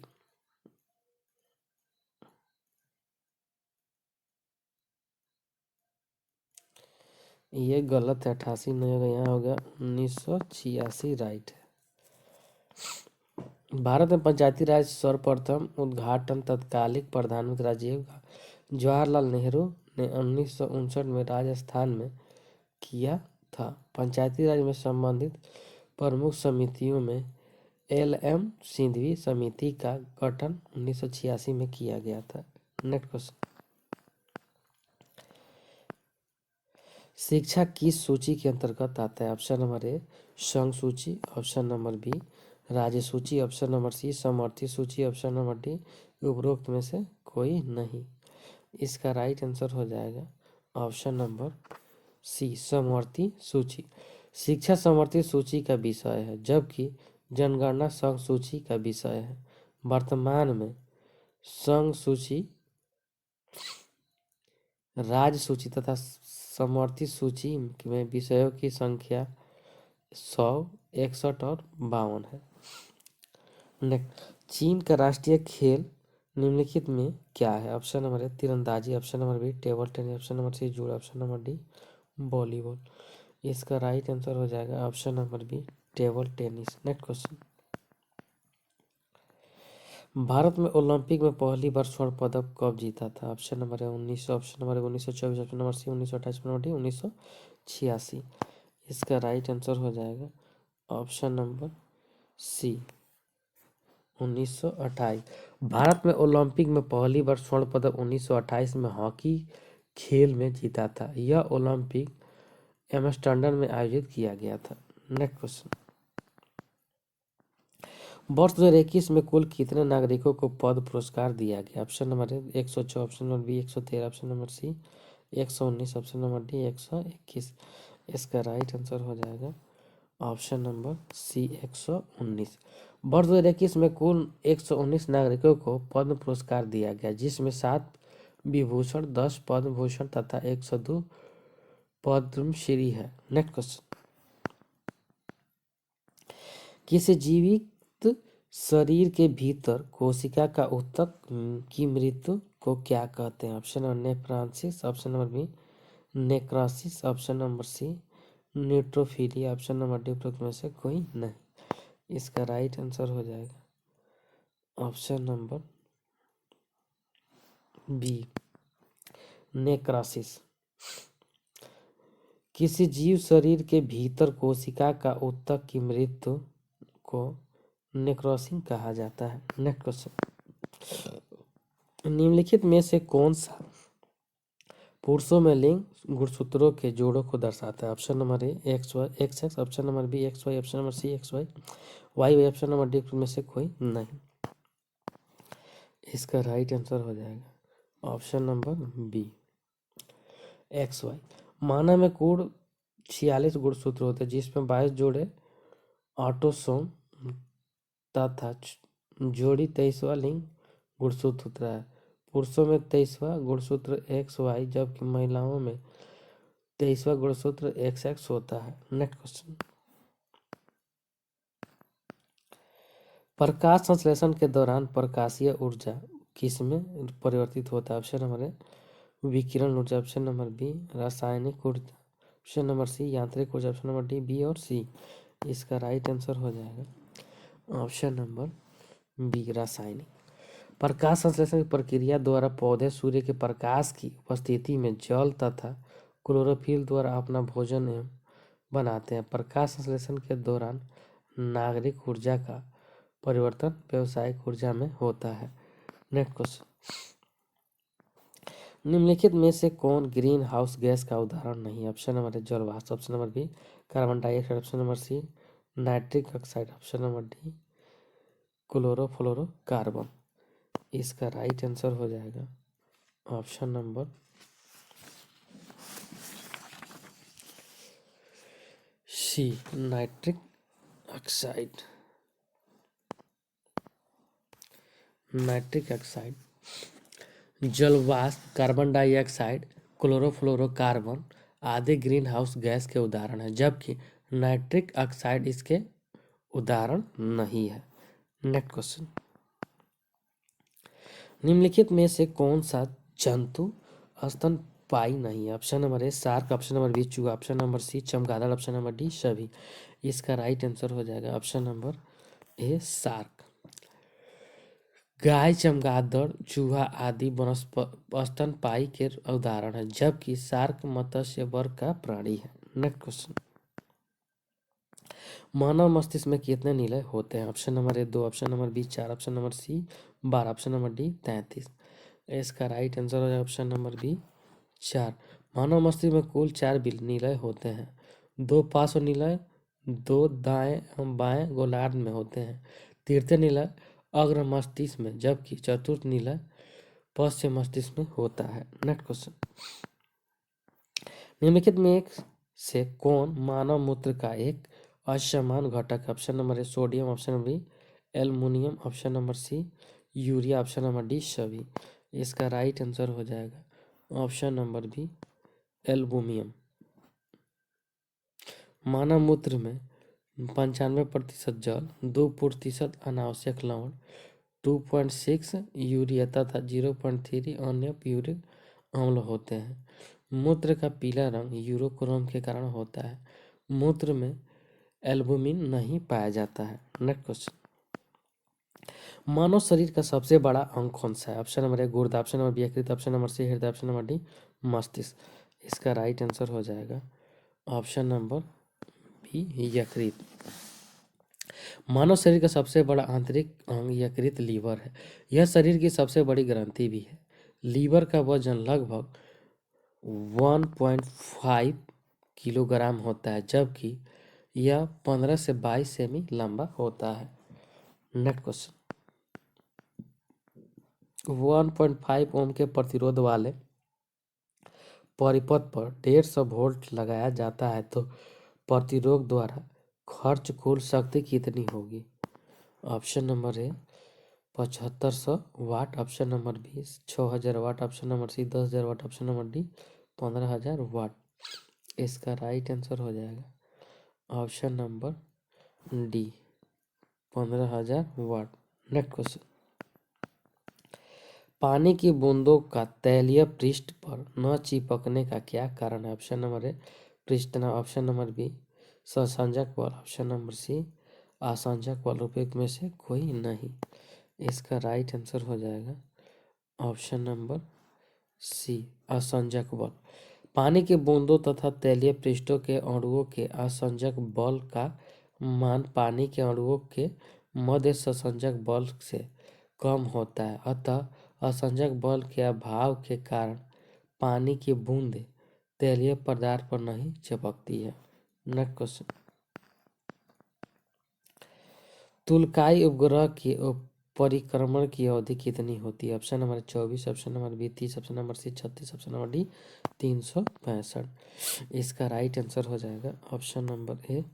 [SPEAKER 1] ये गलत है, 88 नहीं होगा, यहाँ होगा 1986 राइट है। भारत में पंचायती राज सर्वप्रथम उद्घाटन तत्कालिक प्रधानमंत्री राजीव जवाहरलाल नेहरू ने 1959 में राजस्थान में किया था। पंचायती राज में संबंधित प्रमुख समितियों में एल.एम. सिंघवी समिति का गठन 1986 में किया गया था। नेक्स्ट क्वेश्चन, शिक्षा किस सूची के अंतर्गत आता है? ऑप्शन नंबर ए संघ सूची, ऑप्शन नंबर बी राज्य सूची, ऑप्शन नंबर सी समवर्ती सूची, ऑप्शन नंबर डी उपरोक्त में से कोई नहीं। इसका राइट आंसर हो जाएगा ऑप्शन नंबर सी समवर्ती सूची। शिक्षा समवर्ती सूची का विषय है, जबकि जनगणना संघ सूची का विषय है। वर्तमान में संघ सूची, राज्य सूची तथा समवर्ती सूची में विषयों की संख्या 100, 61 और 52 है। नेक्स्ट, चीन का राष्ट्रीय खेल निम्नलिखित में क्या है? ऑप्शन नंबर ए तीरंदाजी, option number B table tennis, option number C judo, option number D volleyball. इसका राइट आंसर हो जाएगा option number B table tennis. Next question, Bharat में ओलंपिक में पहली बार स्वर्ण पदक कब जीता था? ऑप्शन नंबर है 1900, option number 1924, option number C 1928, option number D 1986। इसका राइट आंसर हो जाएगा ऑप्शन नंबर सी 1928। भारत में ओलंपिक में पहली बार स्वर्ण पदक 1928 में हॉकी खेल में जीता था। यह ओलंपिक एम्स्टर्डम में आयोजित किया गया था। नेक्स्ट क्वेश्चन, वर्ष 2021 में कुल कितने नागरिकों को पद्म पुरस्कार दिया गया? Option number A 104, option number B 113, option number C 119, option number D 121। इसका राइट आंसर हो जाएगा ऑप्शन नंबर सी 119। वर्ष 2021 में कुल 119 नागरिकों को पद्म पुरस्कार दिया गया, जिसमें 7 विभूषण, 10 पद्म भूषण तथा 102 पद्मश्री है। नेक्स्ट क्वेश्चन, किसी जीवित शरीर के भीतर कोशिका का ऊतक की मृत्यु को क्या कहते हैं? ऑप्शन नंबर नेफ्रांसिस, option number B necrosis, option number C neutrophilia, option number D उपरोक्त में से कोई नहीं। इसका राइट आंसर हो जाएगा ऑप्शन नंबर बी नेक्रासिस। किसी जीव शरीर के भीतर कोशिका का ऊतक की मृत्यु को नेक्रोसिंग कहा जाता है। नेक्स्ट क्वेश्चन, निम्नलिखित में से कौन सा पुरुषों में लिंग गुणसूत्रों के जोड़ों को दर्शाता है? Option number A X Y X X, option number B X Y, option number C X Y Y Y, option number D में से कोई नहीं। इसका राइट आंसर हो जाएगा option number B X Y. मानव में कुल 46 गुणसूत्र होते हैं, जिसमें 22 जोड़े ऑटोसोम तथा जोड़ी 23वां लिंग गुणसूत्र है। पुरुषों में 23वां गुणसूत्र एक्स वाई, जबकि महिलाओं में 23वां गुणसूत्र एक्स एक्स होता है। नेक्स्ट क्वेश्चन, प्रकाश संश्लेषण के दौरान प्रकाशीय ऊर्जा किसमें परिवर्तित होता है? ऑप्शन नंबर ए विकिरण ऊर्जा, ऑप्शन नंबर बी रासायनिक ऊर्जा, ऑप्शन नंबर सी यांत्रिक ऊर्जा, ऑप्शन नंबर डी बी और सी। इसका राइट आंसर हो जाएगा ऑप्शन नंबर बी रासायनिक। प्रकाश संश्लेषण की प्रक्रिया द्वारा पौधे सूर्य के प्रकाश की उपस्थिति में जल तथा क्लोरोफिल द्वारा अपना भोजन एवं बनाते हैं। प्रकाश संश्लेषण के दौरान नागरिक ऊर्जा का परिवर्तन व्यावसायिक ऊर्जा में होता है। नेक्स्ट क्वेश्चन, निम्नलिखित में से कौन ग्रीन हाउस गैस का उदाहरण नहीं है? ऑप्शन नंबर ए जल वाष्प, option number B carbon dioxide, option number C nitric oxide, option number D chlorofluorocarbon. इसका राइट आंसर हो जाएगा option number C nitric oxide. Nitric oxide, जल वाष्प, कार्बन डाइऑक्साइड, क्लोरोफ्लोरोकार्बन आदि ग्रीन हाउस गैस के उदाहरण हैं, जबकि नाइट्रिक ऑक्साइड इसके उदाहरण नहीं है। नेक्स्ट क्वेश्चन, निम्नलिखित में से कौन सा जंतु स्तन पाई नहीं। Option number A shark, option number B चूहा, ऑप्शन नंबर सी चमगादड़, ऑप्शन नंबर डी सभी। इसका राइट आंसर हो जाएगा ऑप्शन नंबर ए शार्क। गाय, चमगादड़, चूहा आदि स्तनपायी के उदाहरण है, जबकि शार्क मत्स्य वर्ग का प्राणी है। नेक्स्ट क्वेश्चन, मानव मस्तिष्क में कितने निलय होते हैं? Option number A 2, option number B 4, option number C 12, option number D 33। इसका राइट आंसर हो जाएगा ऑप्शन नंबर बी 4। मानव मस्तिष्क में कुल 4 निलय होते हैं। 2 पार्श्व निलय, 2 दाएं बाएं गोलार्ध में होते हैं, तृतीय निलय अग्र मस्तिष्क में, जबकि चतुर्थ निलय पश्चिम मस्तिष्क में होता है। नेक्स्ट क्वेश्चन, निम्नलिखित में एक से कौन मानव मूत्र का एक असमान घटक है? Option number A sodium, option number B aluminium, option number C urea, option number D सभी। इसका राइट आंसर हो जाएगा ऑप्शन नंबर बी एल्युमिनियम। मानव मूत्र में 95% जल, 2% अनावश्यक लवण, 2.6 यूरिया तथा 0.3 अन्य प्यूरिक अम्ल होते हैं। मूत्र का पीला रंग यूरोक्रोम के कारण होता है। मूत्र में एल्बुमिन नहीं पाया जाता है। नेक्स्ट क्वेश्चन, मानव शरीर का सबसे बड़ा अंग कौन सा है? ऑप्शन नंबर ए गुर्दा, ऑप्शन नंबर बी यकृत, ऑप्शन नंबर सी हृदय, ऑप्शन नंबर डी मस्तिष्क। इसका राइट आंसर हो जाएगा ऑप्शन नंबर बी यकृत। मानव शरीर का सबसे बड़ा आंतरिक अंग यकृत लीवर है। यह शरीर की सबसे बड़ी ग्रंथि भी है। लीवर का वजन लगभग 1.5 किलोग्राम होता है, जबकि यह 15 से 22 सेमी लंबा होता है। नेक्स्ट क्वेश्चन, 1.5 ओम के प्रतिरोध वाले परिपथ पर 150 वोल्ट लगाया जाता है तो प्रतिरोध द्वारा खर्च कुल शक्ति कितनी होगी? Option number A 7500 watt, option number B 6000 watt, option number C 10,000 watt, option number D 15,000 watt. इसका राइट आंसर हो जाएगा option number D 15,000 watt. Next question, पानी की बूंदों का तैलीय पृष्ठ पर न चिपकने का क्या कारण है? ऑप्शन नंबर ए पृष्ठ तनाव, ऑप्शन नंबर बी संसंजक बल, ऑप्शन नंबर सी असंजक बल, उपयुक्त में से कोई नहीं। इसका राइट आंसर हो जाएगा ऑप्शन नंबर सी असंजक बल। पानी के बूंदों तथा तैलीय पृष्ठों के अणुओं के असंजक बल का मान पानी के अणुओं के मध्य संसंजक बल से कम होता है, अतः असंजक बल के अभाव के कारण पानी की बूंदें तैलीय पदार्थ पर नहीं चिपकती है। नेक्स्ट क्वेश्चन, तुलकाई उपग्रह की परिक्रमण की अवधि कितनी होती है? Option number 24, option number B 30, option number C 36, option number D 365। इसका राइट आंसर हो जाएगा ऑप्शन नंबर ए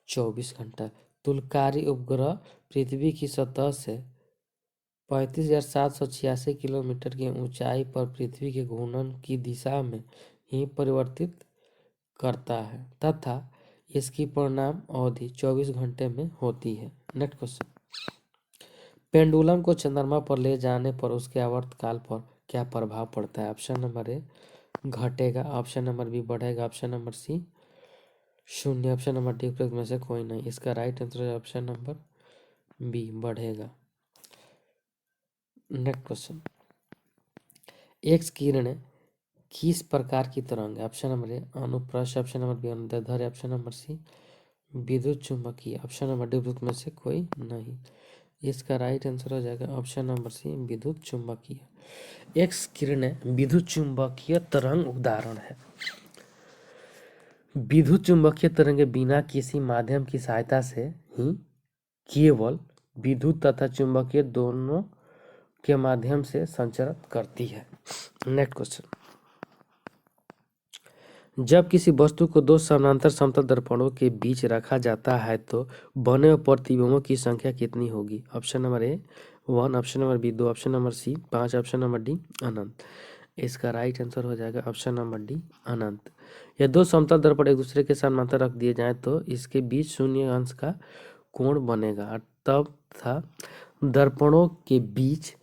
[SPEAKER 1] 24 घंटा। तुलकारी उपग्रह पृथ्वी की सतह से 35,786 किलोमीटर की ऊंचाई पर पृथ्वी के घूर्णन की दिशा में ही परिवर्तित करता है तथा इसकी परिणाम अवधि 24 घंटे में होती है। नेक्स्ट क्वेश्चन, पेंडुलम को चंद्रमा पर ले जाने पर उसके आवर्तकाल पर क्या प्रभाव पड़ता है? ऑप्शन नंबर ए घटेगा, ऑप्शन नंबर बी बढ़ेगा, ऑप्शन नंबर सी शून्य, ऑप्शन नंबर डी उपयुक्त में से कोई नहीं। इसका राइट आंसर है ऑप्शन नंबर बी बढ़ेगा। नेक्स्ट क्वेश्चन, एक्स किरणें किस प्रकार की तरंग है? ऑप्शन नंबर ए अनुप्रस्थ, ऑप्शन नंबर बी अनुदैर्ध्य, ऑप्शन नंबर सी विद्युत चुंबकीय, ऑप्शन नंबर डी उपयुक्त में से कोई नहीं। इसका राइट आंसर हो जाएगा ऑप्शन नंबर सी विद्युत चुंबकीय। एक्स किरणें विद्युत चुंबकीय तरंग उदाहरण है। विद्युत चुंबकीय तरंगें बिना किसी माध्यम की सहायता से ही केवल विद्युत तथा चुंबकीय दोनों के माध्यम से संचरण करती है। नेक्स्ट क्वेश्चन, जब किसी वस्तु को दो समानांतर समतल दर्पणों के बीच रखा जाता है तो बने हुए प्रतिबिंबों की संख्या कितनी होगी? Option number A 1, option number B 2, option number C 5, option number D अनंत। इसका राइट आंसर हो जाएगा ऑप्शन नंबर डी अनंत। यह दो समतल दर्पण एक दूसरे के समानांतर रख दिए जाएं तो इसके बीच शून्य अंश का कोण बनेगा, तब था दर्पणों के बीच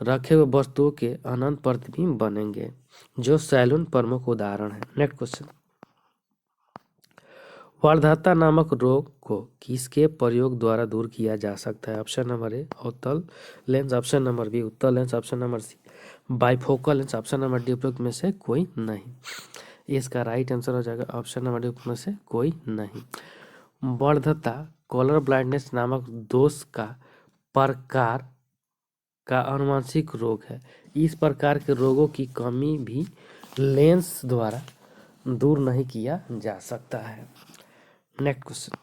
[SPEAKER 1] रखे हुए वस्तुओं के अनंत प्रतिबिंब बनेंगे। जो सैलून प्रमुख उदाहरण है। नेक्स्ट क्वेश्चन, वर्धता नामक रोग को किसके प्रयोग द्वारा दूर किया जा सकता है? ऑप्शन नंबर ए अवतल लेंस, ऑप्शन नंबर बी उत्तल lens, option number C bifocal lens, option number D उपरोक्त में से कोई नहीं। इसका राइट आंसर हो जाएगा ऑप्शन नंबर डी उपरोक्त में से कोई नहीं। वर्धता कलर ब्लाइंडनेस नामक दोष का प्रकार का आनुवंशिक रोग है। इस प्रकार के रोगों की कमी भी लेंस द्वारा दूर नहीं किया जा सकता है। नेक्स्ट क्वेश्चन,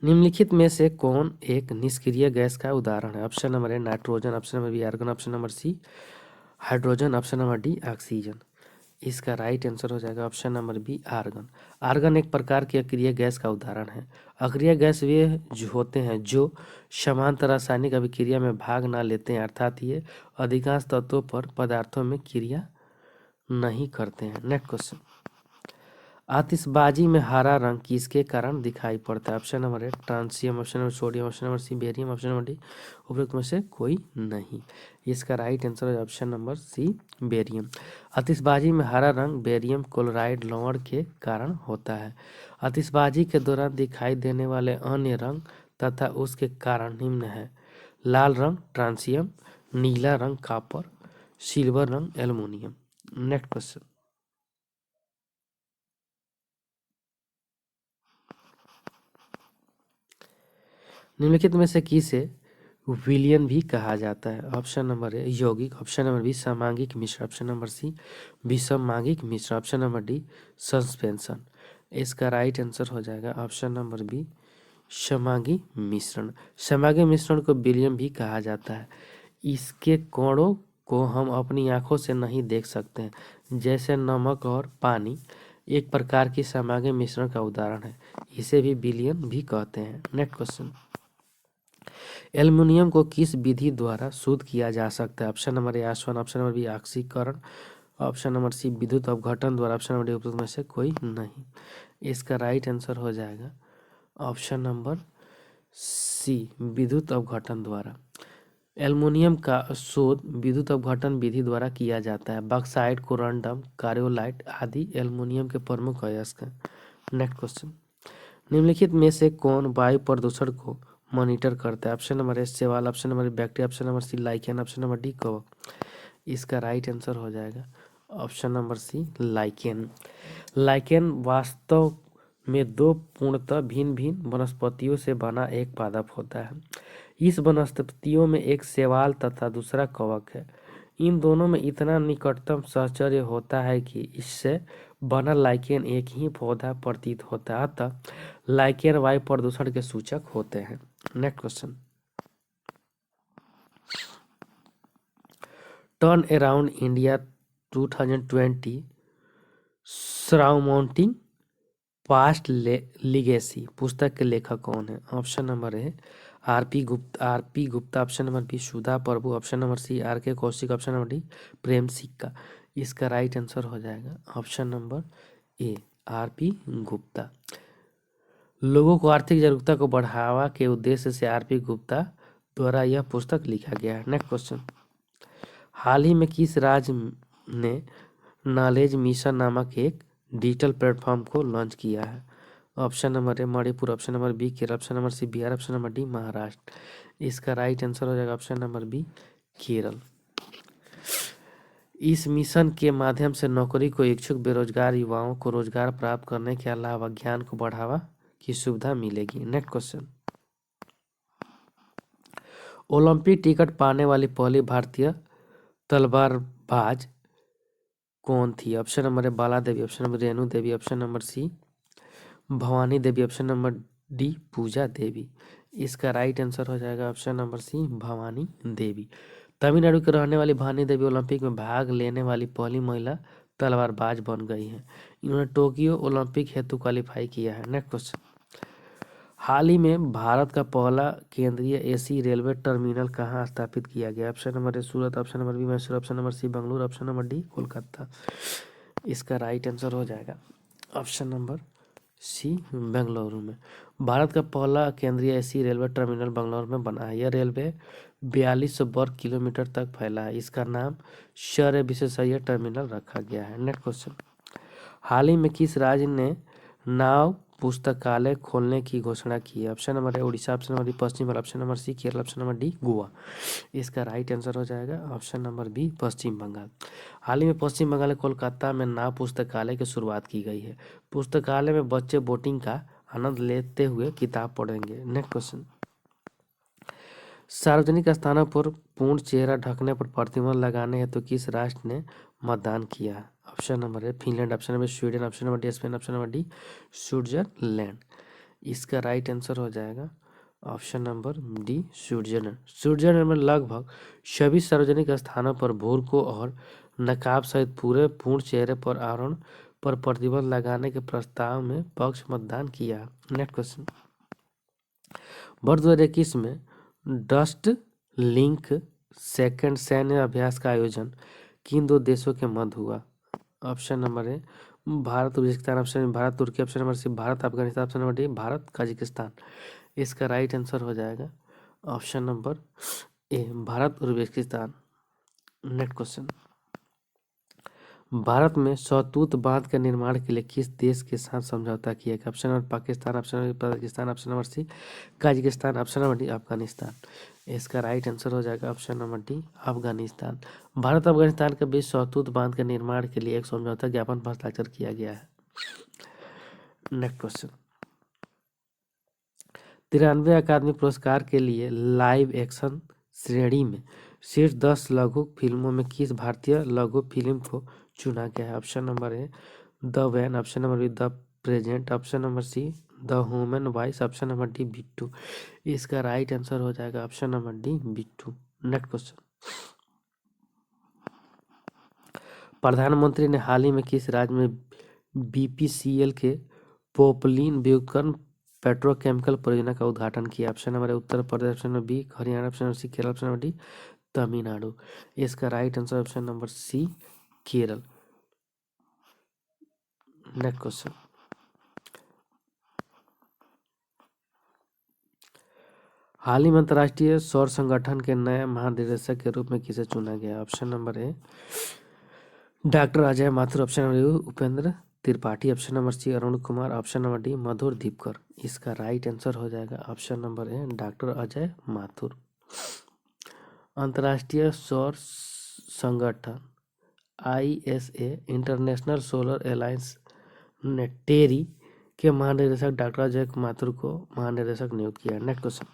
[SPEAKER 1] निम्नलिखित में से कौन एक निष्क्रिय गैस का उदाहरण है? Option number A nitrogen, option number B argon, option number C hydrogen, option number D oxygen. इसका राइट आंसर हो जाएगा option number B argon. Argon एक प्रकार की अक्रिय गैस का उदाहरण है। अक्रिय गैस वे जो होते हैं जो समांतर रासायनिक अभिक्रिया में भाग ना लेते हैं, अर्थात ये अधिकांश तत्वों पर पदार्थों में क्रिया नहीं करते हैं। नेक्स्ट क्वेश्चन, आतिशबाजी में हरा रंग किसके कारण दिखाई पड़ता है? Option number A strontium, option number sodium, option number C barium, option number D उपरोक्त में से कोई नहीं। इसका राइट आंसर है ऑप्शन नंबर सी बेरियम। आतिशबाजी में हरा रंग बेरियम क्लोराइड लवण के कारण होता है। आतिशबाजी के दौरान दिखाई देने वाले अन्य रंग तथा उसके कारण निम्न है: लाल रंग ट्रांसियम, नीला रंग कॉपर, सिल्वर रंग एल्युमिनियम। नेक्स्ट क्वेश्चन, निम्नलिखित में से किसे विलियन भी कहा जाता है? ऑप्शन नंबर ए यौगिक, ऑप्शन नंबर बी समैंगिक मिश्र, ऑप्शन नंबर सी विसंमांगिक मिश्र, ऑप्शन नंबर डी सस्पेंशन। इसका राइट आंसर हो जाएगा ऑप्शन नंबर बी समैंगिक मिश्रण। समैंगिक मिश्रण को विलियन भी कहा जाता है। इसके कणों को हम अपनी आंखों से नहीं देख सकते हैं, जैसे नमक और पानी एक प्रकार की समैंगिक मिश्रण का उदाहरण है। इसे भी विलियन भी कहते हैं। नेक्स्ट क्वेश्चन, एल्युमिनियम को किस विधि द्वारा शुद्ध किया जा सकता है? ऑप्शन नंबर ए आसवन, ऑप्शन नंबर बी ऑक्सीकरण, ऑप्शन नंबर सी विद्युत अपघटन द्वारा, ऑप्शन नंबर डी उपरोक्त में से कोई नहीं। इसका राइट आंसर हो जाएगा ऑप्शन नंबर सी विद्युत अपघटन द्वारा। एल्युमिनियम का शोध विद्युत अपघटन विधि द्वारा किया जाता है। बॉक्साइट, कोरंडम, कार्योलाइट आदि एल्युमिनियम के प्रमुख अयस्क हैं। नेक्स्ट क्वेश्चन, निम्नलिखित में से कौन वायु प्रदूषण को मॉनिटर करता है? ऑप्शन नंबर ए शैवाल, option number bacteria, option number C lichen, option number D कवक। इसका राइट आंसर हो जाएगा option number C lichen. Lichen वास्तव में दो पूर्णतः भिन्न भिन्न वनस्पतियों से बना एक पादप होता है। इस वनस्पतियों में एक शैवाल तथा दूसरा कवक है। इन दोनों में इतना निकटतम साहचर्य होता है कि इससे बना लाइकेन एक ही पौधा प्रतीत होता है। अतः लाइकेन वायु प्रदूषण के सूचक होते हैं। Next question, turn around India 2020 surrounding past legacy पुस्तक के लेखक कौन है? Option number A R P Gupta, option number B Sudha Prabhu, option number C R K Kaushik, option number D Prem Sikka. इसका राइट आंसर हो जाएगा option number A R P Gupta. लोगों को आर्थिक जागरूकता को बढ़ावा के उद्देश्य से आर पी गुप्ता द्वारा यह पुस्तक लिखा गया है। नेक्स्ट क्वेश्चन, हाल ही में किस राज्य ने नॉलेज मिशन नामक एक डिजिटल प्लेटफॉर्म को लॉन्च किया है? Option number A Manipur, option number B Kerala, option number C Bihar, option number D Maharashtra. इसका राइट आंसर हो जाएगा ऑप्शन नंबर बी केरल। इस मिशन के माध्यम से नौकरी को इच्छुक बेरोजगार युवाओं को रोजगार प्राप्त करने के अलावा ज्ञान को बढ़ावा की सुविधा मिलेगी। नेक्स्ट क्वेश्चन, ओलंपिक टिकट पाने वाली पहली भारतीय तलवारबाज कौन थी? Option number A Bala Devi, option number Renu Devi, option number C Bhavani Devi, option number D Puja Devi. इसका राइट आंसर हो जाएगा option number C Bhavani Devi. Tamil Nadu के रहने वाली भवानी देवी ओलंपिक में भाग लेने वाली पहली महिला तलवारबाज बन गई हैं। इन्होंने टोक्यो ओलंपिक हेतु क्वालिफाई किया है। नेक्स्ट क्वेश्चन, हाल ही में भारत का पहला केंद्रीय एसी रेलवे टर्मिनल कहाँ स्थापित किया गया? Option number A Surat, option number B Mysore, option number C Bengaluru, option number D Kolkata. इसका राइट आंसर हो जाएगा ऑप्शन नंबर सी बेंगलुरु में। भारत का पहला केंद्रीय एसी रेलवे टर्मिनल बेंगलुरु में बना है। यह रेलवे 4200 वर्ग किलोमीटर तक फैला है। इसका नाम शर विशेषज्ञ टर्मिनल रखा गया है। नेक्स्ट क्वेश्चन, हाल ही में किस राज्य ने नाव पुस्तकालय खोलने की घोषणा की है? Option number A Orissa, option number B Paschim Bangal, option number C Kerala, option number D Goa. इसका राइट आंसर हो जाएगा option number B Paschim Bangal. हाल ही में पश्चिम बंगाल के कोलकाता में नाव पुस्तकालय की शुरुआत की गई है। पुस्तकालय में बच्चे बोटिंग का आनंद लेते हुए किताब पढ़ेंगे। नेक्स्ट क्वेश्चन, सार्वजनिक स्थानों पर पूर्ण चेहरा ढकने पर प्रतिबंध लगाने हेतु किस राष्ट्र ने मतदान किया? ऑप्शन नंबर ए Finland, option number Sweden, option number D Spain, option number D Switzerland. इसका राइट आंसर हो जाएगा option number D Switzerland. Switzerland में लगभग सभी सार्वजनिक स्थानों पर बुर्कों और नकाब सहित पूरे पूर्ण चेहरे पर आवरण पर प्रतिबंध लगाने के प्रस्ताव में पक्ष मतदान किया। नेक्स्ट क्वेश्चन, वर्ष 2021 में डस्ट लिंक सेकंड सैन्य अभ्यास का आयोजन किन दो देशों के मध्य हुआ? Option number A Bharat Uzbekistan, option number Bharat तुर्की, option number C Bharat Afghanistan, option number D Bharat Kazakhstan. इसका राइट आंसर हो जाएगा option number A Bharat Uzbekistan. Next question, Bharat में सतूत बांध के निर्माण के लिए किस देश के साथ समझौता किया गया? Option number Pakistan, option number Pakistan, option number C Kazakhstan, option number D Afghanistan. इसका राइट आंसर हो जाएगा option number D Afghanistan. Bharat Afghanistan के बीच सतूत बांध के निर्माण के लिए एक समझौता ज्ञापन पर हस्ताक्षर किया गया है। नेक्स्ट क्वेश्चन, 93 अकादमी पुरस्कार के लिए लाइव एक्शन श्रेणी में शीर्ष 10 लघु फिल्मों में किस भारतीय लघु फिल्म को चुना गया है? Option number A the van, option number B the present, option number C the human voice, option number D Bittu. इसका राइट आंसर हो जाएगा option number D Bittu. Next question, प्रधानमंत्री ने हाल ही में किस राज्य में बीपीसीएल के पोपलिन व्युत्क्रम पेट्रोकेमिकल परियोजना का उद्घाटन किया? Option number A Uttar Pradesh, option number B Haryana, option number C Kerala, option number D Tamil Nadu. इसका right answer option number C Kerala. Next question, हाल ही में अंतर्राष्ट्रीय सौर संगठन के नए महानिदेशक के रूप में किसे चुना गया? Option number A doctor Ajay Mathur, option number B Upendra Tripathi, option number C Arun Kumar, option number D Madhur Deepakar. इसका राइट आंसर हो जाएगा option number A doctor Ajay Mathur. अंतर्राष्ट्रीय सौर संगठन ISA इंटरनेशनल सोलर अलायंस ने टेरी के महानिदेशक डॉक्टर अजय माथुर को महानिदेशक नियुक्त किया। Next question,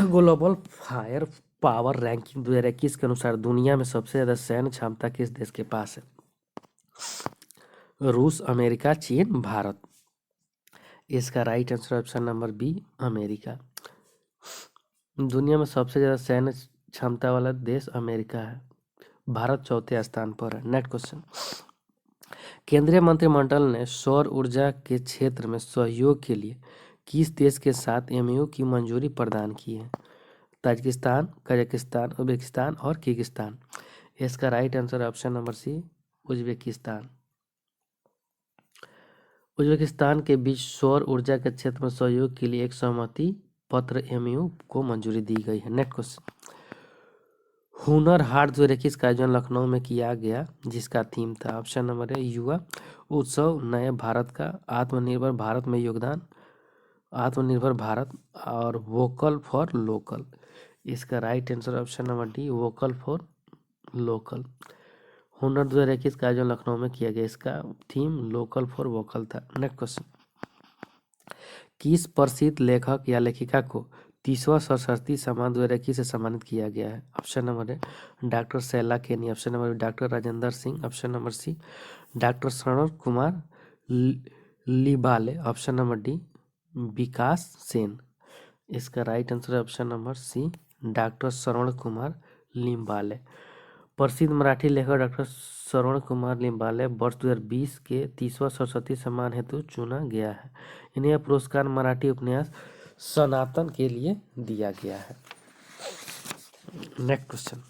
[SPEAKER 1] global fire power ranking 2021 के अनुसार दुनिया में सबसे ज्यादा सैन्य क्षमता किस देश के पास है? रूस, अमेरिका, चीन, भारत। इसका right answer option number B America. दुनिया में सबसे ज्यादा सैन्य क्षमता वाला देश अमेरिका है। भारत चौथे स्थान पर है। नेक्स्ट क्वेश्चन, केंद्रीय मंत्रिमंडल ने सौर ऊर्जा के क्षेत्र में सहयोग के लिए किस देश के साथ MOU की मंजूरी प्रदान की है? ताजिकिस्तान, कजाकिस्तान, उज्बेकिस्तान और किर्गिस्तान। इसका right answer option number C Uzbekistan. Uzbekistan के बीच सौर ऊर्जा के क्षेत्र में सहयोग के लिए एक सहमति पत्र MOU को मंजूरी दी गई है। नेक्स्ट क्वेश्चन, हुनर हाट 2021 का आयोजन लखनऊ में किया गया जिसका थीम था? ऑप्शन नंबर ए युवा उत्सव, नए भारत का, आत्मनिर्भर भारत में योगदान, आत्मनिर्भर भारत और वोकल फॉर लोकल। इसका right answer option number D vocal for local. हुनर 2021 का आयोजन लखनऊ में किया गया, इसका थीम लोकल फॉर वोकल था। नेक्स्ट क्वेश्चन, किस प्रसिद्ध लेखक या लेखिका को 30वां सरस्वती सम्मान 2021 से सम्मानित किया गया है? Option number A doctor Shaila Keni, option number B doctor Rajendra Singh, option number C doctor Shravan Kumar Libale, option number D Vikas Sen. इसका राइट आंसर है option number C doctor Shravan Kumar Limbale. प्रसिद्ध मराठी लेखक डॉक्टर श्रवण कुमार लिम्बाले वर्ष 2020 के 30वां सरस्वती सम्मान हेतु चुना गया है। इन्हें यह पुरस्कार मराठी उपन्यास सनातन के लिए दिया गया है। नेक्स्ट क्वेश्चन,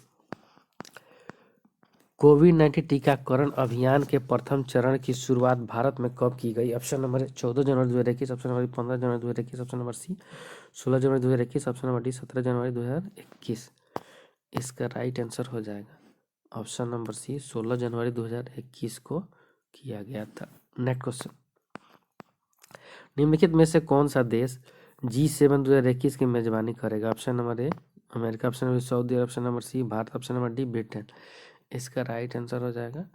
[SPEAKER 1] कोविड-19 टीकाकरण अभियान के प्रथम चरण की शुरुआत भारत में कब की गई? ऑप्शन नंबर ए 14 जनवरी 2021, ऑप्शन नंबर बी 15 जनवरी 2021, ऑप्शन नंबर सी 16 जनवरी 2021, ऑप्शन नंबर डी 17 जनवरी 2021। इसका राइट आंसर हो जाएगा ऑप्शन नंबर सी 16 जनवरी 2021 को किया गया था। नेक्स्ट क्वेश्चन, निम्नलिखित में से कौन सा देश G7 2021 की मेजबानी करेगा? Option number A America, option number Saudi Arab, option number C Bharat, option number D Britain. इसका राइट आंसर हो जाएगा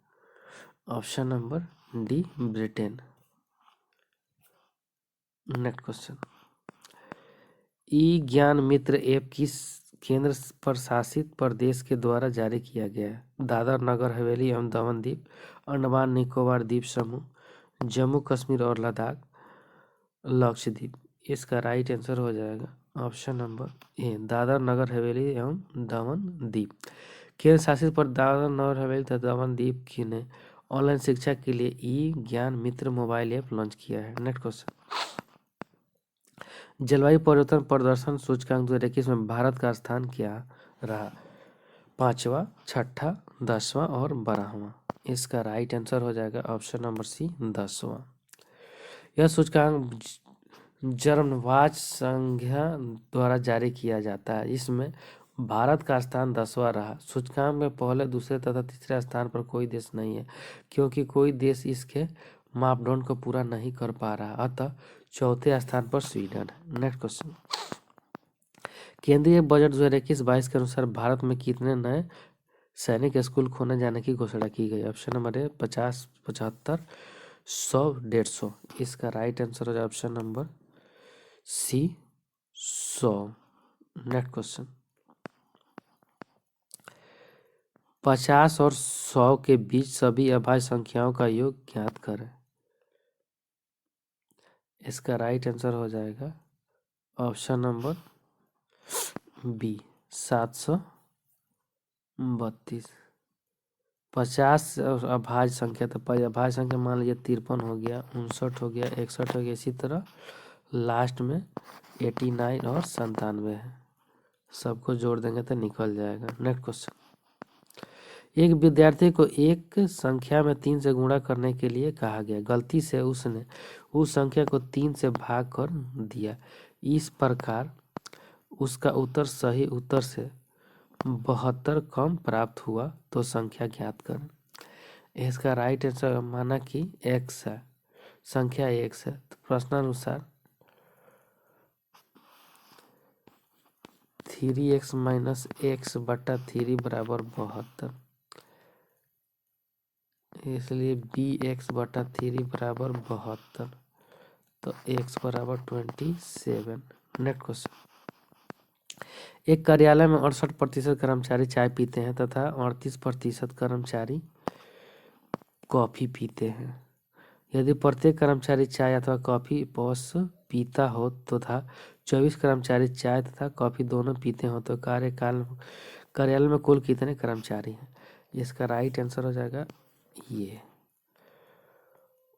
[SPEAKER 1] option number D Britain. Next question, e Gyan Mitra app किस केंद्र प्रशासित प्रदेश के द्वारा जारी किया गया है? दादर नगर हवेली एवं दमन द्वीप, अंडमान निकोबार द्वीप समूह, जम्मू कश्मीर और लद्दाख, लक्षद्वीप। इसका राइट आंसर हो जाएगा ऑप्शन नंबर ए दादर नगर हवेली एवं दमन द्वीप। केंद्र शासित पर दादर नगर हवेली तथा दमन द्वीप की ने ऑनलाइन शिक्षा के लिए ई ज्ञान मित्र मोबाइल ऐप लॉन्च किया है। नेक्स्ट क्वेश्चन, जलवायु परिवर्तन प्रदर्शन सूचकांक 2021 में भारत का स्थान क्या रहा? 5वां, 6ठा, 10वां और 12वां। इसका राइट आंसर हो जाएगा ऑप्शन नंबर सी 10वां। यह सूचकांक जर्मनवाच संघ द्वारा जारी किया जाता है। इसमें भारत का स्थान 10वां रहा। सूचकांक में पहले, दूसरे तथा तीसरे स्थान पर कोई देश नहीं है, क्योंकि कोई देश इसके मापदंड को पूरा नहीं कर पा रहा। अतः चौथे स्थान पर स्वीडन है। नेक्स्ट क्वेश्चन, केंद्रीय बजट 2021-22 के अनुसार भारत में कितने नए सैनिक स्कूल खोले जाने की घोषणा की गई? Option number A 50, 75, 100, 150। इसका राइट आंसर हो जाए option number C 100। Next question, 50 और 100 के बीच सभी अभाज्य संख्याओं का योग ज्ञात करें। इसका राइट आंसर हो जाएगा ऑप्शन नंबर बी 732। 50 अभाज्य संख्या, तो अभाज्य संख्या मान लीजिए 53 हो गया, 59 हो गया, 61 हो गया। इसी तरह लास्ट में 89 और 97 है। सबको जोड़ देंगे तो निकल जाएगा। नेक्स्ट क्वेश्चन, एक विद्यार्थी को एक संख्या में 3 से गुणा करने के लिए कहा गया, गलती से उसने उस संख्या को 3 से भाग कर दिया। इस प्रकार उसका उत्तर सही उत्तर से 72 कम प्राप्त हुआ, तो संख्या ज्ञात करें। इसका राइट आंसर माना कि x है, संख्या x है, तो प्रश्नानुसार 3x माइनस x बटा 3 बराबर 72, इसलिए bx बटा 3 बराबर 72, तो x बराबर 27। नेक्स्ट क्वेश्चन, एक कार्यालय में 68% कर्मचारी चाय पीते हैं तथा 38% कर्मचारी कॉफी पीते हैं। यदि प्रत्येक कर्मचारी चाय अथवा कॉफी पौष पीता हो तथा 24 कर्मचारी चाय तथा कॉफी दोनों पीते हो, तो कार्यालय में कुल कितने कर्मचारी हैं? इसका राइट आंसर हो जाएगा ये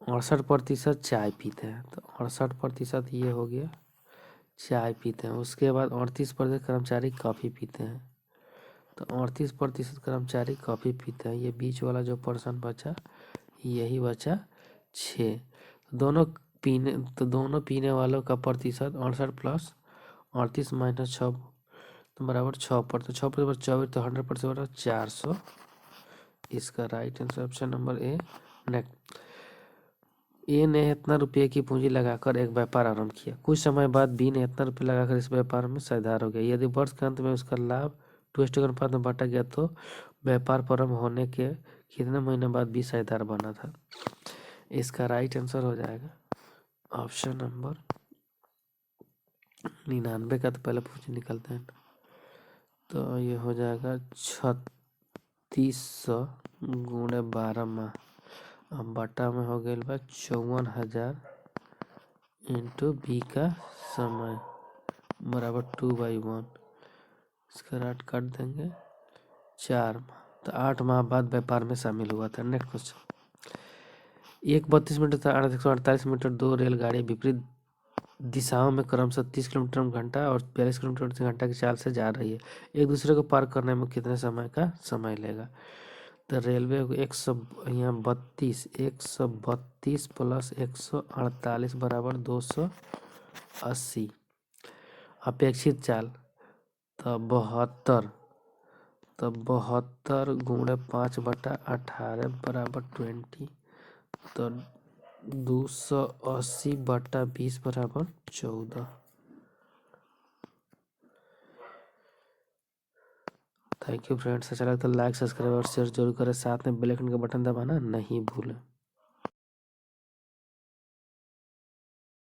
[SPEAKER 1] 68% चाय पीते हैं, तो 68% ये हो गया चाय पीते हैं। उसके बाद 38% कर्मचारी कॉफ़ी पीते हैं, तो 38% कर्मचारी कॉफ़ी पीते हैं। ये बीच वाला जो पर्सन बचा यही बचा 6। दोनों पीने वालों का प्रतिशत 68 प्लस 38 माइनस 6 तो बराबर 6 पर, तो 6 पर 24, तो 100% बराबर 400। इसका right answer option number A. Next, A ने इतना रुपये की पूंजी लगाकर एक व्यापार आरंभ किया। कुछ समय बाद बी ने इतना रुपये लगाकर इस व्यापार में साझेदार हो गया। यदि वर्ष के अंत में उसका लाभ 2:1 के अनुपात में बांटा गया, तो व्यापार प्रारंभ होने के कितने महीने बाद बी साझेदार बना था? इसका राइट आंसर हो जाएगा ऑप्शन नंबर 99 का, तो पहले पूंजी निकलते हैं, तो ये हो जाएगा 3600 गुणे 12 माह, अब बटा में हो गया बा 54,000 इंटू बी का समय बराबर 2/1। इसका राट काट देंगे 4 माह, तो 8 माह बाद व्यापार में शामिल हुआ था। नेक्स्ट क्वेश्चन, एक 32 मीटर तथा 148 मीटर दो रेलगाड़ी विपरीत दिशाओं में क्रमशः 30 किलोमीटर घंटा और 42 किलोमीटर घंटा की चाल से जा रही है। एक दूसरे को पार करने में कितने समय का समय लेगा? तो रेलवे 132 प्लस 148 बराबर 280। अपेक्षित चाल तो 72 गुणे 5/18 बराबर 20। तो 280/20 बराबर 14। Thank you friends. अच्छा लगा तो लाइक सब्सक्राइब और शेयर जरूर करें, साथ में बेल आइकन का बटन दबाना नहीं भूलें।